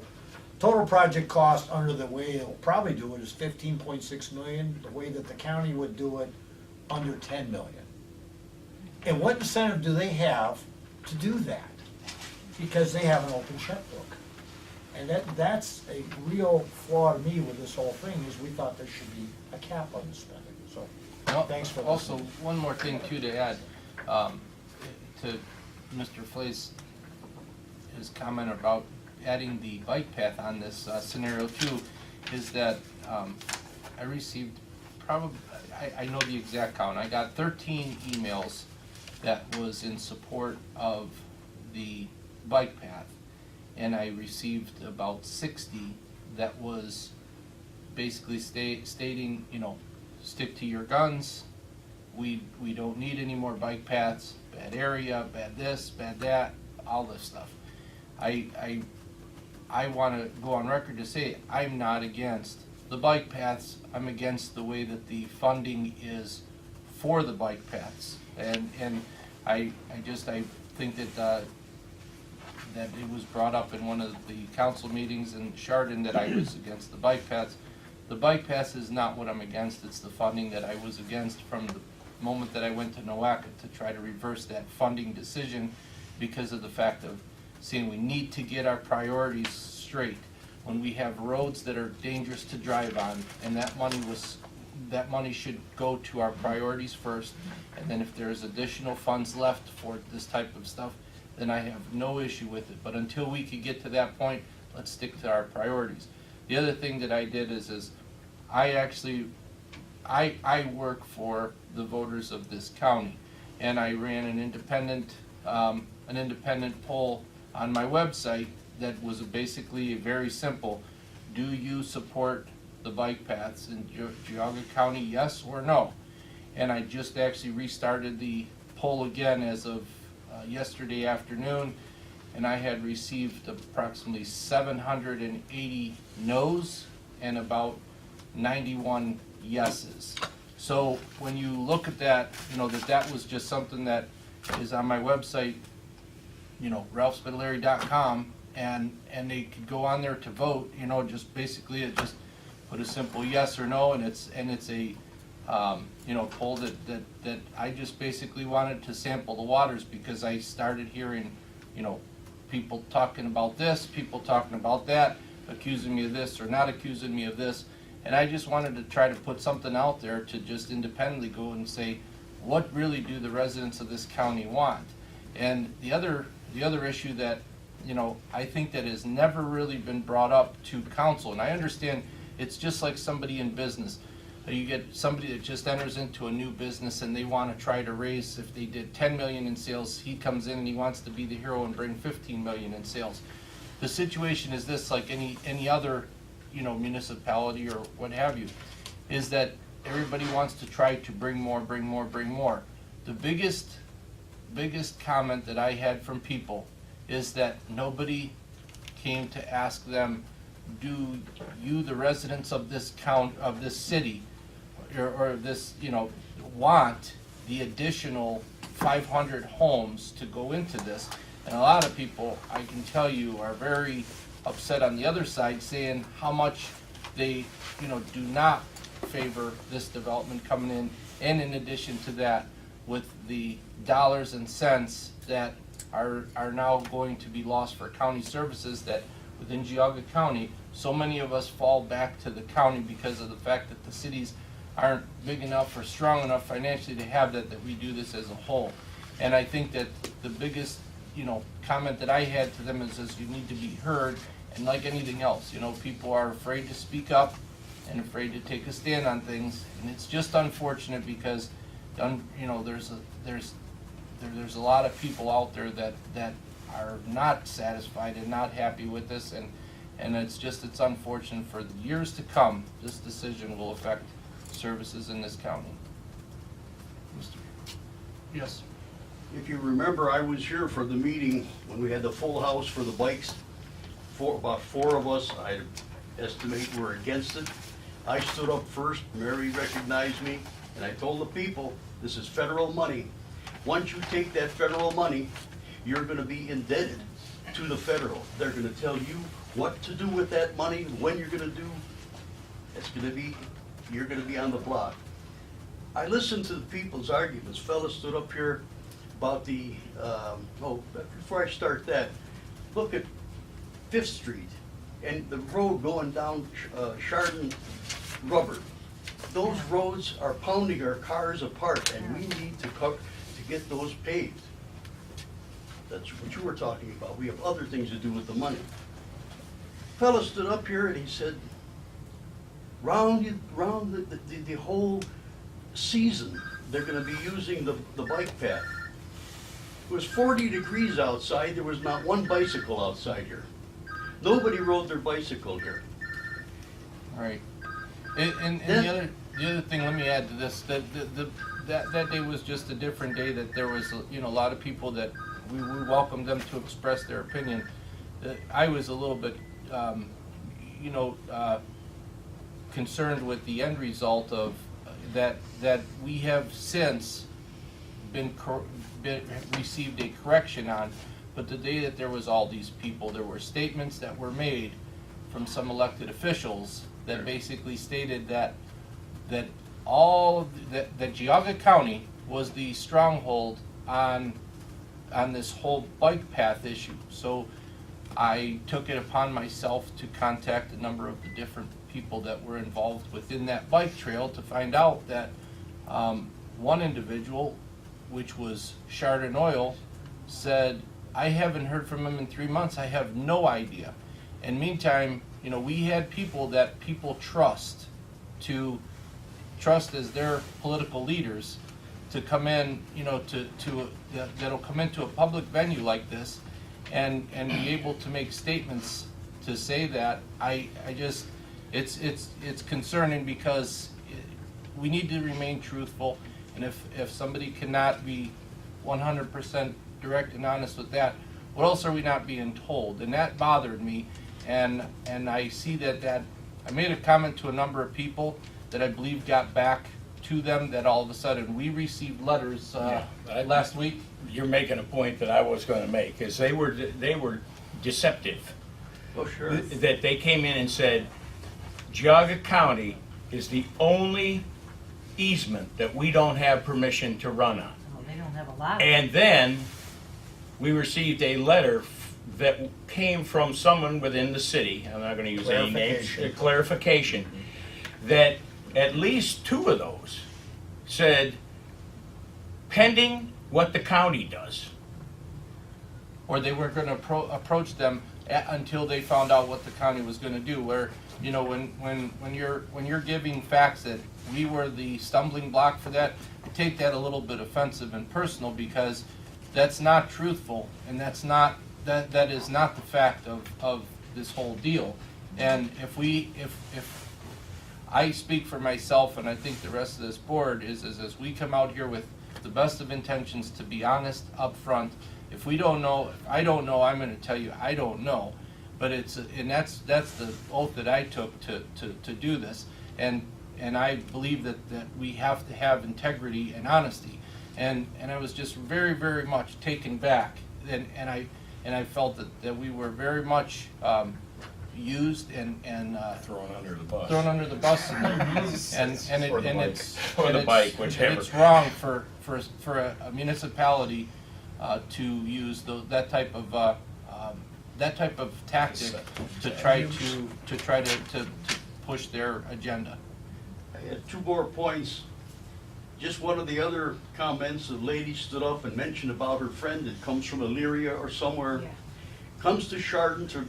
Total project cost under the way it'll probably do it is 15.6 million, the way that the county would do it, under 10 million. And what incentive do they have to do that? Because they have an open checkbook. And that's a real flaw to me with this whole thing, is we thought there should be a cap on the spending, so, Well, thanks for also, listening. one more thing too to add, to Mr. Flay's, his comment about adding the bike path on this scenario too, is that I received probably, I know the exact count, I got 13 emails that was in support of the bike path, and I received about 60 that was basically stating, you know, stick to your guns, we don't need any more bike paths, bad area, bad this, bad that, all this stuff. I want to go on record to say I'm not against the bike paths. I'm against the way that the funding is for the bike paths, and I think that that it was brought up in one of the council meetings in Chardon that I was against the bike paths. The bike paths is not what I'm against. It's the funding that I was against from the moment that I went to NOACA to try to reverse that funding decision, because of the fact of saying we need to get our priorities straight. When we have roads that are dangerous to drive on, and that money should go to our priorities first, and then if there's additional funds left for this type of stuff, then I have no issue with it. But until we could get to that point, let's stick to our priorities. The other thing that I did is I work for the voters of this county, and I ran an independent poll on my website that was basically very simple. Do you support the bike paths in Geauga County, yes or no? And I just actually restarted the poll again as of yesterday afternoon, and I had received approximately 780 no's and about 91 yeses. So when you look at that, you know, that was just something that is on my website, you know, ralphspitaleri.com, and they could go on there to vote, you know, just basically it just put a simple yes or no, and it's a you know, poll that I just basically wanted to sample the waters, because I started hearing, you know, people talking about this, people talking about that, accusing me of this or not accusing me of this, and I just wanted to try to put something out there to just independently go and say, what really do the residents of this county want? And the other issue that, you know, I think that has never really been brought up to council, and I understand it's just like somebody in business. You get somebody that just enters into a new business and they want to try to raise, if they did 10 million in sales, he comes in and he wants to be the hero and bring 15 million in sales. The situation is this, like any other, you know, municipality or what have you, is that everybody wants to try to bring more. The biggest comment that I had from people is that nobody came to ask them, do you, the residents of this of this city, or this, you know, want the additional 500 homes to go into this? And a lot of people, I can tell you, are very upset on the other side, saying how much they, you know, do not favor this development coming in, and in addition to that, with the dollars and cents that are now going to be lost for county services, that within Geauga County, so many of us fall back to the county because of the fact that the cities aren't big enough or strong enough financially to have that we do this as a whole. And I think that the biggest, you know, comment that I had to them is you need to be heard, and like anything else, you know, people are afraid to speak up and afraid to take a stand on things, and it's just unfortunate because, you know, there's a lot of people out there that are not satisfied and not happy with this, and it's unfortunate. For the years to come, this decision will affect services in this county. Yes. If you remember, I was here for the meeting when we had the full house for the bikes. About four of us, I estimate, were against it. I stood up first, Mary recognized me, and I told the people, this is federal money. Once you take that federal money, you're gonna be indebted to the federal. They're gonna tell you what to do with that money, when you're gonna do, you're gonna be on the block. I listened to the people's arguments. Fellas stood up here about before I start that, look at Fifth Street and the road going down Chardon Rubber. Those roads are pounding our cars apart, and we need to get those paved. That's what you were talking about. We have other things to do with the money. Fellow stood up here and he said, round the whole season, they're gonna be using the bike path. It was 40 degrees outside, there was not one bicycle outside here. Nobody rode their bicycle here. All right. And the other thing, let me add to this, that day was just a different day, that there was, a lot of people that we welcomed them to express their opinion. I was a little bit, concerned with the end result of that we have since received a correction on, but the day that there was all these people, there were statements that were made from some elected officials that basically stated that Geauga County was the stronghold on this whole bike path issue. So I took it upon myself to contact a number of the different people that were involved within that bike trail to find out that one individual, which was Chardon Oil, said, I haven't heard from him in 3 months, I have no idea. And meantime, we had people that people trust as their political leaders to come in, that'll come into a public venue like this and be able to make statements to say that. It's concerning, because we need to remain truthful, and if somebody cannot be 100% direct and honest with that, what else are we not being told? And that bothered me, and I see that I made a comment to a number of people that I believe got back to them, that all of a sudden we received letters last week. You're making a point that I was going to make, is they were deceptive. Oh, sure. That they came in and said, Geauga County is the only easement that we don't have permission to run on. Well, they don't have a lot of And then we received a letter that came from someone within the city, I'm not going to use any names, a clarification, that at least 2 of those said, pending what the county does. Or they weren't going to approach them until they found out what the county was going to do. Where, when you're giving facts that we were the stumbling block for that, I take that a little bit offensive and personal, because that's not truthful, and that is not the fact of this whole deal. And if I speak for myself, and I think the rest of this board is as we come out here with the best of intentions to be honest up front. If we don't know, if I don't know, I'm going to tell you I don't know. But that's the oath that I took to do this, and I believe that we have to have integrity and honesty, and I was just very, very much taken back, and I felt that we were very much used and Thrown under the bus. thrown under the bus, Or the bike, whichever. It's wrong for a municipality to use that type of tactic to try to push their agenda. I had 2 more points. Just one of the other comments, the lady stood up and mentioned about her friend that comes from Elyria or somewhere, comes to Chardon to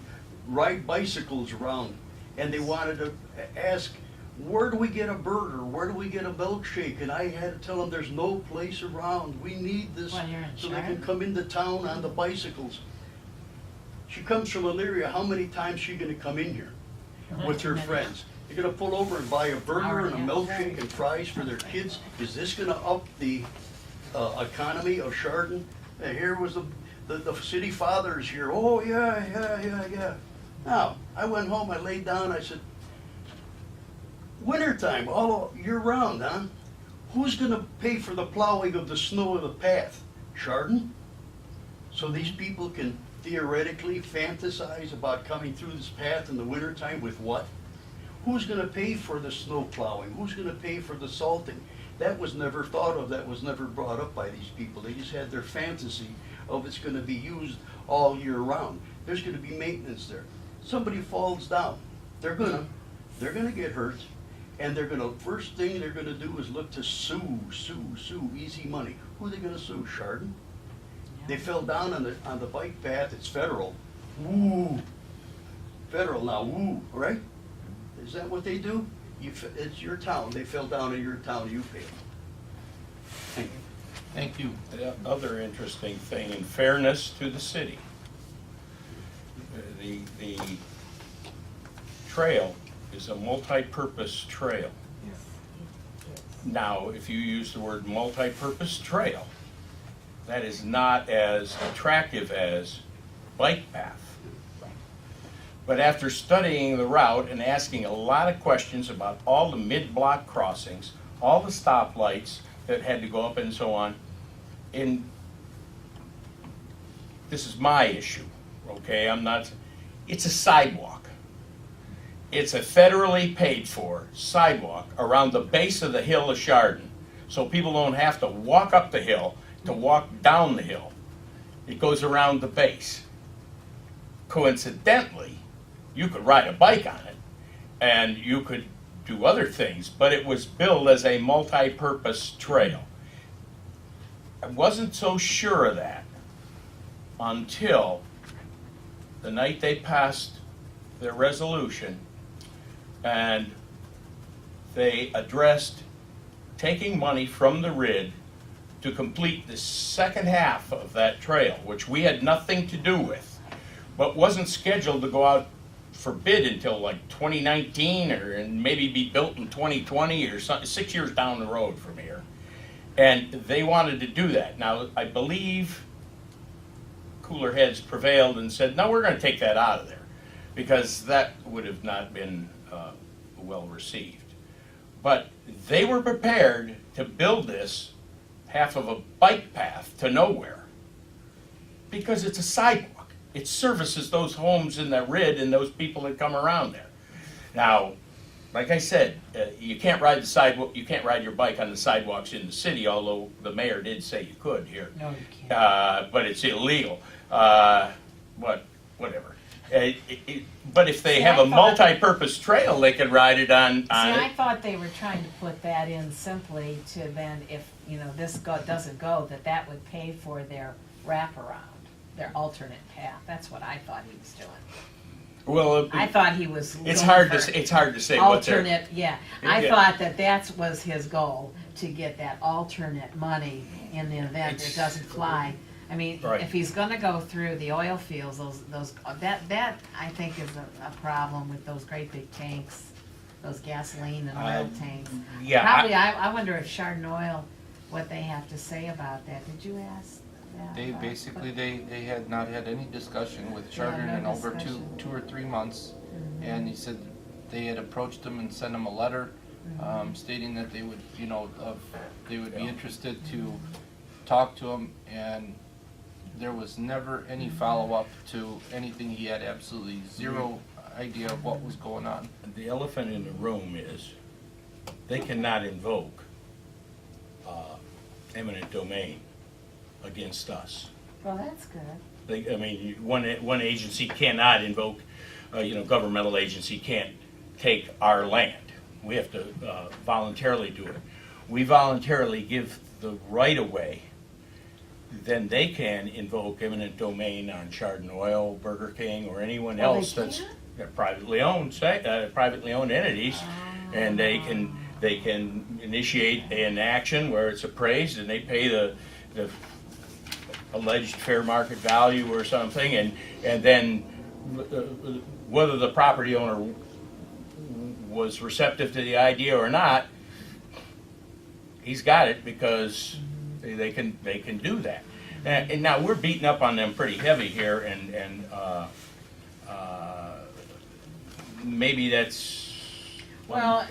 ride bicycles around, and they wanted to ask, where do we get a burger? Where do we get a milkshake? And I had to tell them there's no place around. We need this so they can come into town on the bicycles. She comes from Elyria. How many times is she going to come in here with her friends? They're going to pull over and buy a burger and a milkshake and fries for their kids. Is this going to up the economy of Chardon? Here was the city fathers here. Oh, yeah. Now, I went home, I laid down, I said, wintertime, all year round, huh? Who's going to pay for the plowing of the snow of the path? Chardon? So these people can theoretically fantasize about coming through this path in the wintertime with what? Who's gonna pay for the snow plowing? Who's gonna pay for the salting? That was never thought of, that was never brought up by these people. They just had their fantasy of it's gonna be used all year round. There's gonna be maintenance there. Somebody falls down, they're gonna get hurt, and first thing they're gonna do is look to sue, easy money. Who are they gonna sue, Chardon? They fell down on the bike path, it's federal. Woo, federal now, woo, right? Is that what they do? It's your town, they fell down in your town, you pay. Thank you. Thank you. The other interesting thing, in fairness to the city, the trail is a multi-purpose trail. Now, if you use the word multi-purpose trail, that is not as attractive as bike path. But after studying the route and asking a lot of questions about all the mid-block crossings, all the stoplights that had to go up and so on, this is my issue, okay? It's a sidewalk. It's a federally paid for sidewalk around the base of the hill of Chardon, so people don't have to walk up the hill to walk down the hill. It goes around the base. Coincidentally, you could ride a bike on it, and you could do other things, but it was billed as a multi-purpose trail. I wasn't so sure of that until the night they passed their resolution, and they addressed taking money from the RID to complete the second half of that trail, which we had nothing to do with, but wasn't scheduled to go out for bid until like 2019 and maybe be built in 2020 or 6 years down the road from here. And they wanted to do that. Now, I believe cooler heads prevailed and said, no, we're going to take that out of there, because that would have not been well received. But they were prepared to build this half of a bike path to nowhere because it's a sidewalk. It services those homes in the RID and those people that come around there. Now, like I said, you can't ride the sidewalk. You can't ride your bike on the sidewalks in the city, although the mayor did say you could here. No, you can't. But it's illegal. But whatever. But if they have a multi-purpose trail, they could ride it on See, I it. thought they were trying to put that in simply to then, if, this doesn't go, that would pay for their wraparound, their alternate path. That's what I thought he was doing. Well, I thought he was. it's going hard for to it's hard to say what they're. alternate, yeah. I Yeah. thought that was his goal, to get that alternate money in the event it doesn't fly. I mean, Right. if he's gonna go through the oil fields, that I think is a problem with those great big tanks, those gasoline and oil tanks. Yeah, Probably, I wonder if Chardon Oil, what they have to say about that. Did you ask that? They basically, they had not had any discussion with Yeah, Chardon no in over discussion. two or 3 months. And he said they had approached him and sent him a letter stating that they would, they would be interested to talk to him, and there was never any follow-up to anything. He had absolutely zero idea of what was going on. The elephant in the room is they cannot invoke eminent domain against us. Well, that's good. One agency cannot invoke, governmental agency can't take our land. We have to voluntarily do it. We voluntarily give the right of way, then they can invoke eminent domain on Chardon Oil, Burger King, or anyone Oh, they else that's can? privately owned entities, and they can initiate an action where it's appraised and they pay the alleged fair market value or something, and then whether the property owner was receptive to the idea or not, he's got it because they can do that. And now we're beating up on them pretty heavy here, and maybe that's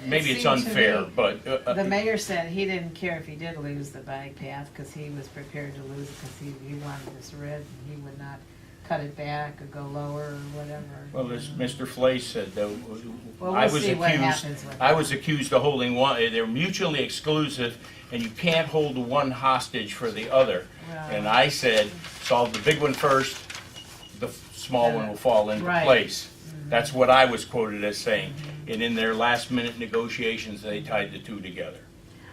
maybe it's seemed to unfair, me but the mayor said he didn't care if he did lose the bike path, because he was prepared to lose it, because he wanted this red, and he would not cut it back or go lower or whatever. Well, as Mr. Flay said, though, Well, I we'll was see what accused, happens with I that. was accused of holding one, they're mutually exclusive, and you can't hold the one hostage for the other. And I said, solve the big one first, the small one will fall into Right. place. That's what I was quoted as saying. And in their last-minute negotiations, they tied the two together.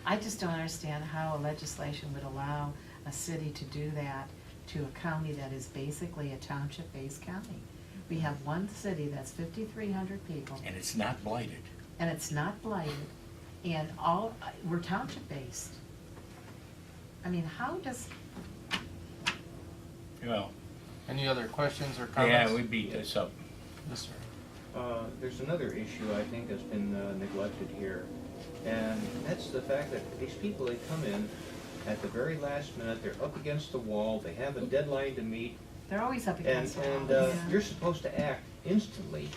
I just don't understand how a legislation would allow a city to do that to a county that is basically a township-based county. We have one city that's 5,300 people, And it's not blighted. and it's not blighted, and we're township-based. I mean, how does, Well, Any other questions or yeah, comments? we beat this up. Yes, sir. There's another issue I think has been neglected here, and that's the fact that these people, they come in at the very last minute, they're up against the wall, they have a deadline to meet, they're always up and, against the wall. and Yeah. you're supposed to act instantly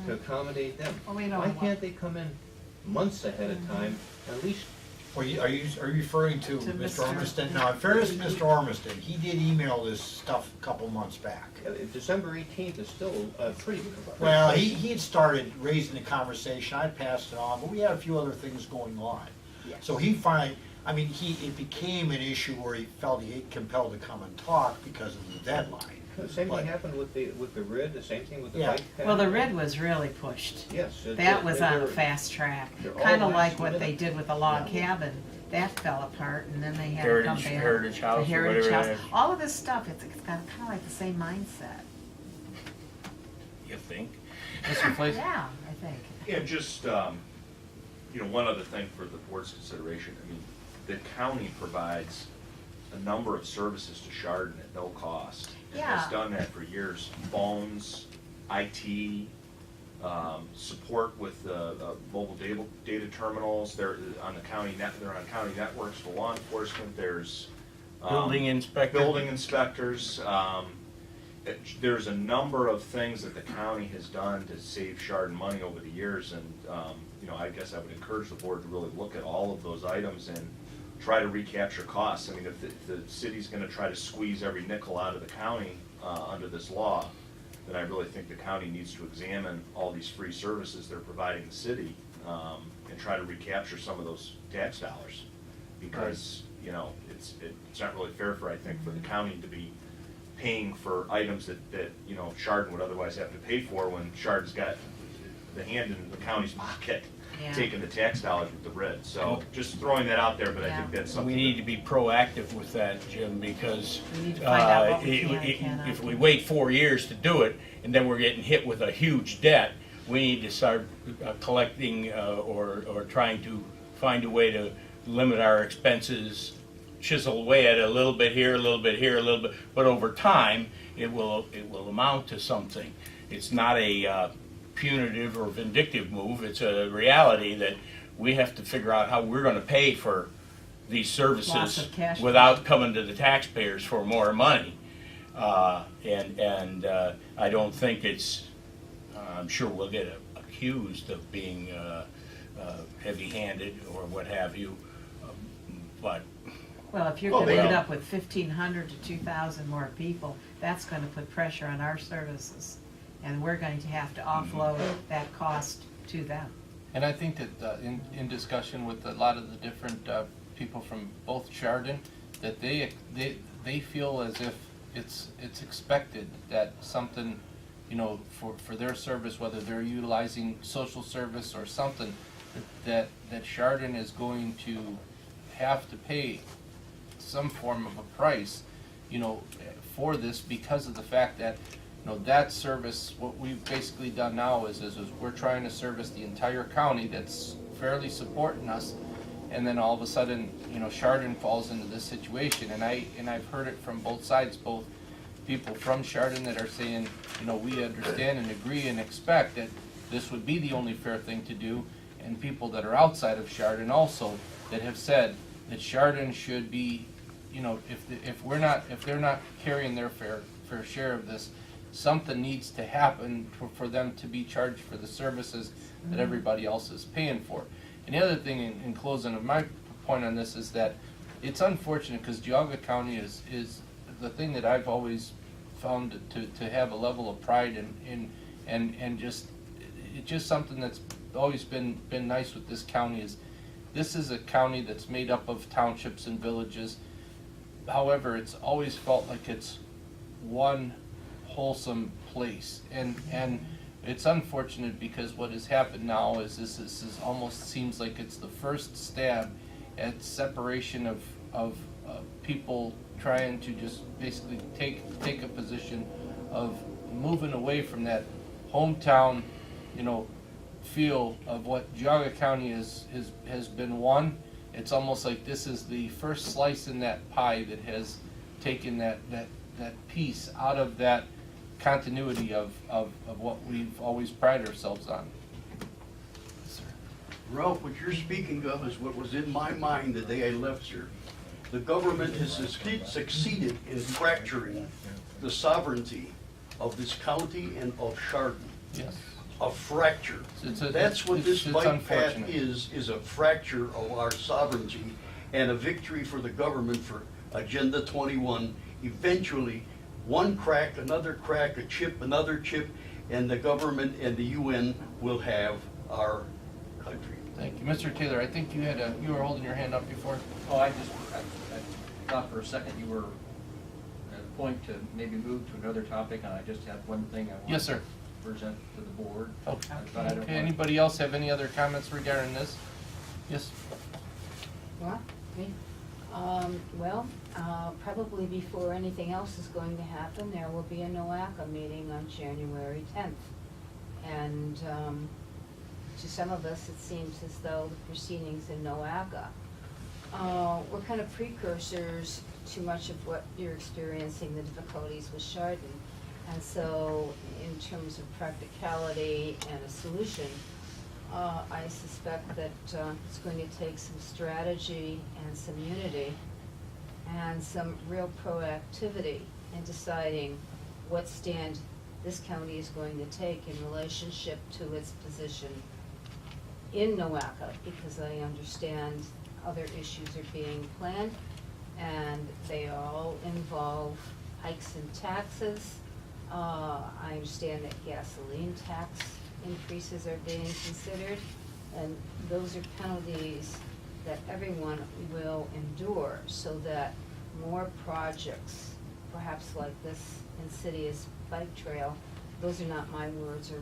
to accommodate them. Well, we don't Why want- can't they come in months ahead of time, at least? Well, are you referring to To Mr. Mr. Ormiston? Now, in fairness to Mr. Ormiston, he did email this stuff a couple months back. December 18th is still pretty. Well, he had started raising the conversation, I passed it on, but we had a few other things going on. So he finally, I mean, it became an issue where he felt he compelled to come and talk because of the deadline. The same But- thing happened with the RID, the same thing with the Yeah. bike path. Well, the red was really pushed. Yes. That was on a fast track, they're all kinda last like what minute. they did with the log cabin. That fell apart, and then they had to come back. Heritage House The or Heritage whatever House. that is. All of this stuff, it's got kinda like the same mindset. You think? Mr. Flay? Yeah, I think. Yeah, just, one other thing for the board's consideration. I mean, the county provides a number of services to Chardon at no cost. And Yeah. has done that for years. Phones, IT, support with mobile data terminals. They're on county networks for law enforcement. There's Building inspector. building inspectors. There's a number of things that the county has done to save Chardon money over the years, and, I guess I would encourage the board to really look at all of those items and try to recapture costs. I mean, if the city's gonna try to squeeze every nickel out of the county, under this law, then I really think the county needs to examine all these free services they're providing the city, and try to recapture some of those tax dollars. Because, it's not really fair I think, for the county to be paying for items that Chardon would otherwise have to pay for when Chardon's got the hand in the county's pocket, Yeah. taking the tax dollars with the RID. So just throwing that out there, but I Yeah. think that's something. We need to be proactive with that, Jim, because We need to find out what we can and if cannot we do. wait 4 years to do it, and then we're getting hit with a huge debt, we need to start collecting or trying to find a way to limit our expenses, chisel away at it a little bit here, a little bit here, a little bit, but over time, it will amount to something. It's not a punitive or vindictive move. It's a reality that we have to figure out how we're gonna pay for these Loss services of cash flow. without coming to the taxpayers for more money. And I don't think it's, I'm sure we'll get accused of being heavy-handed or what have you, but Well, if you're Oh, gonna they end don't. up with 1,500 to 2,000 more people, that's gonna put pressure on our services. And we're going to have to offload that cost to them. And I think that in discussion with a lot of the different people from both Chardon, that they feel as if it's expected that something, for their service, whether they're utilizing social service or something, that Chardon is going to have to pay some form of a price, for this, because of the fact that that service, what we've basically done now is we're trying to service the entire county that's fairly supporting us, and then all of a sudden, Chardon falls into this situation, and I've heard it from both sides, both people from Chardon that are saying, we understand and agree and expect that this would be the only fair thing to do, and people that are outside of Chardon also that have said that Chardon should be, if they're not carrying their fair share of this, something needs to happen for them to be charged for the services that everybody else is paying for. And the other thing in closing of my point on this is that it's unfortunate because Geauga County is the thing that I've always found to have a level of pride and just, it's just something that's always been nice with this county is, this is a county that's made up of townships and villages. However, it's always felt like it's one wholesome place. And it's unfortunate because what has happened now is this is almost seems like it's the first stab at separation of people trying to just basically take a position of moving away from that hometown, feel of what Geauga County has been won. It's almost like this is the first slice in that pie that has taken that piece out of that continuity of what we've always prided ourselves on. Ralph, what you're speaking of is what was in my mind the day I left here. The government has succeeded in fracturing the sovereignty of this county and of Chardon. Yes. A fracture. That's what this bike path is a fracture of our sovereignty and a victory for the government for Agenda 21. Eventually, one crack, another crack, a chip, another chip, and the government and the UN will have our country. Thank you. Mr. Taylor, I think you were holding your hand up before. Oh, I thought for a second you were at a point to maybe move to another topic, and I just have one thing I want Yes, sir. to present to the board. Okay. But I don't Okay, want- anybody else have any other comments regarding this? Yes? Well, me? Probably before anything else is going to happen, there will be a NOACA meeting on January 10th. And to some of us, it seems as though the proceedings in NOACA were kind of precursors to much of what you're experiencing, the difficulties with Chardon. And so, in terms of practicality and a solution, I suspect that it's going to take some strategy and some unity and some real proactivity in deciding what stand this county is going to take in relationship to its position in NOACA, because I understand other issues are being planned, and they all involve hikes in taxes. I understand that gasoline tax increases are being considered, and those are penalties that everyone will endure, so that more projects, perhaps like this insidious bike trail, those are not my words or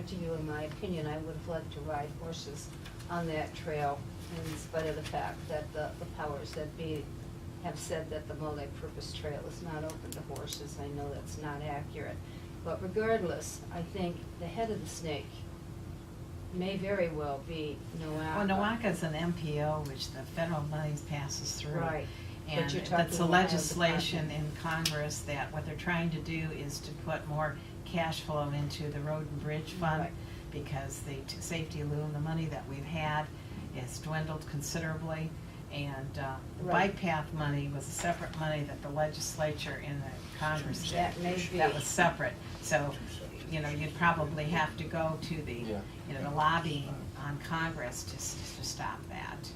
particularly my opinion. I would have liked to ride horses on that trail, in spite of the fact that the powers that be have said that the multi-purpose trail is not open to horses. I know that's not accurate. But regardless, I think the head of the snake may very well be NOACA. Well, NOACA is an MPO, which the federal money passes through. Right. And But you're talking that's a Ohio legislation Department. in Congress that what they're trying to do is to put more cash flow into the road and bridge fund, Right. because the safety loan, the money that we've had, has dwindled considerably. And the Right. bike path money was a separate money that the legislature in the Congress did. That may be. That was separate. So, you'd probably have to go to the, the lobbying on Congress to stop that.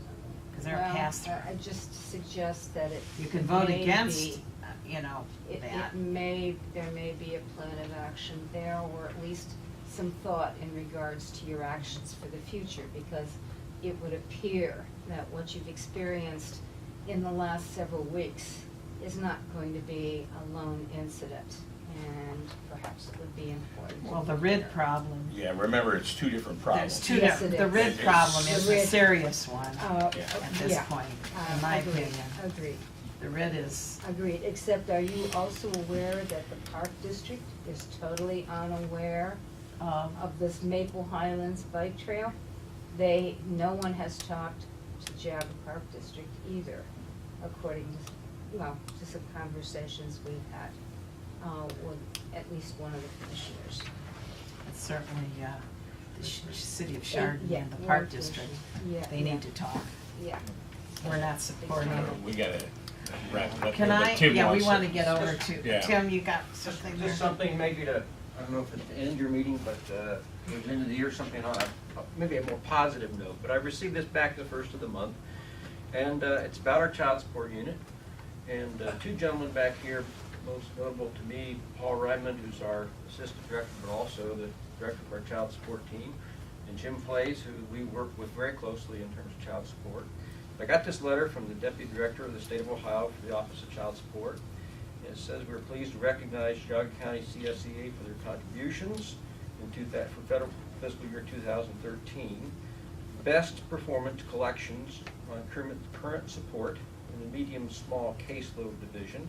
Because they're a pass-through. I just suggest that it. You can vote may against, be- that. there may be a plan of action there, or at least some thought in regards to your actions for the future, because it would appear that what you've experienced in the last several weeks is not going to be a lone incident, and perhaps it would be important. Well, the RID problem, Yeah, remember, it's two different problems. there's two Yes, different, it the is. RID problem is The a RID. serious one Uh, at this yeah. point, in my Agreed. opinion. Agreed. The RID is, Agreed, except are you also aware that the Park District is totally unaware of this Maple Highlands bike trail? No one has talked to Geauga Park District either, according to some conversations we've had with at least one of the commissioners. it's certainly, the city of Chardon Yeah, and the one Park commissioner. District, Yeah, they yeah. need to talk. Yeah. We're not supporting it. We gotta wrap it up. Can here, but I, Tim yeah, we wants wanna get over Yeah. to, Tim, you got something there? Just something maybe to, I don't know if it's to end your meeting, but it was the end of the year, something on, maybe a more positive note. But I received this back the first of the month, and it's about our child support unit. And two gentlemen back here most notable to me, Paul Ryman, who's our assistant director, but also the director of our child support team, and Jim Plays, who we work with very closely in terms of child support. I got this letter from the Deputy Director of the State of Ohio for the Office of Child Support. It says, we're pleased to recognize Geauga County CSEA for their contributions for federal fiscal year 2013. Best performance collections on current support in the medium-small caseload division.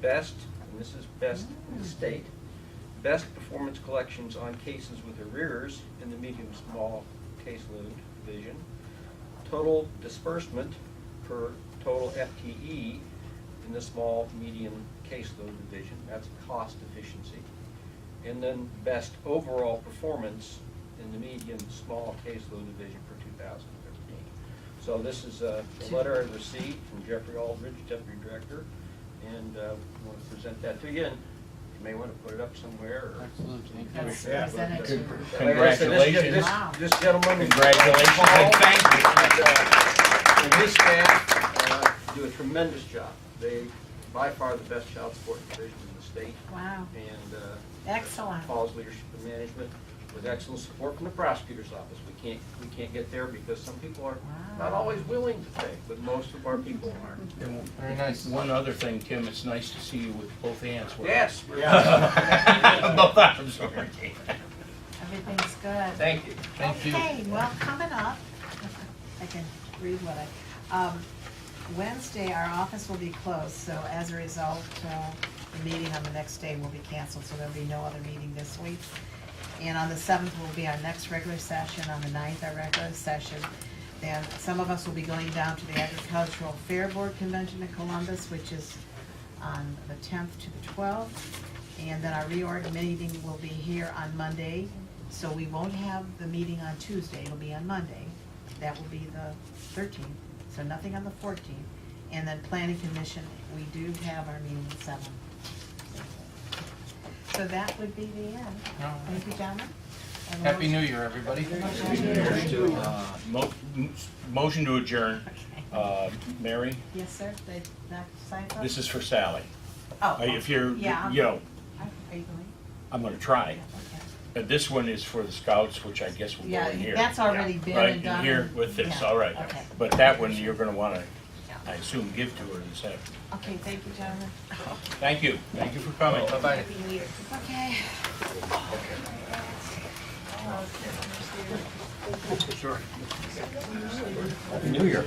Best, and this is best in the state, best performance collections on cases with arrears in the medium-small caseload division. Total disbursement per total FTE in the small, medium caseload division. That's cost efficiency. And then best overall performance in the medium, small caseload division for 2013. So this is a letter I received from Jeffrey Aldridge, Deputy Director, and I want to present that to you. And you may want to put it up somewhere. Or Absolutely. That's Yeah, presented to. Congratulations. This gentleman. Congratulations and thank you. And his staff do a tremendous job. They, by far, the best child support division in the state. Wow, And excellent. Paul's leadership and management, with excellent support from the prosecutor's office. We can't get there because some people are not always willing to pay, but most of our people are. Very nice. One other thing, Tim, it's nice to see you with both hands. Yes. Both arms are working. Everything's good. Thank you. Thank you. Okay, well, coming up, I can read what Wednesday, our office will be closed, so as a result, the meeting on the next day will be canceled, so there'll be no other meeting this week. And on the 7th will be our next regular session, on the 9th, our regular session. Then some of us will be going down to the Agricultural Fair Board Convention in Columbus, which is on the 10th to the 12th. And then our reorg meeting will be here on Monday, so we won't have the meeting on Tuesday, it'll be on Monday. That will be the 13th, so nothing on the 14th. And then Planning Commission, we do have our meeting at 7. So that would be the end. Thank you, gentlemen. And Happy motion- New Year, everybody. Motion to adjourn. Mary, Yes, sir, they, that sign up? this is for Sally. Oh, If you're, yeah, I'm- you know, Are you going? I'm gonna try. Okay. And this one is for the scouts, which I guess will go Yeah, in here. that's already been Right, and done. in here with this, Yeah, all right. okay. But that one, you're gonna wanna, I assume, give to her this afternoon. Okay, thank you, gentlemen. Thank you for coming. Bye-bye. Okay. Sure. Happy New Year.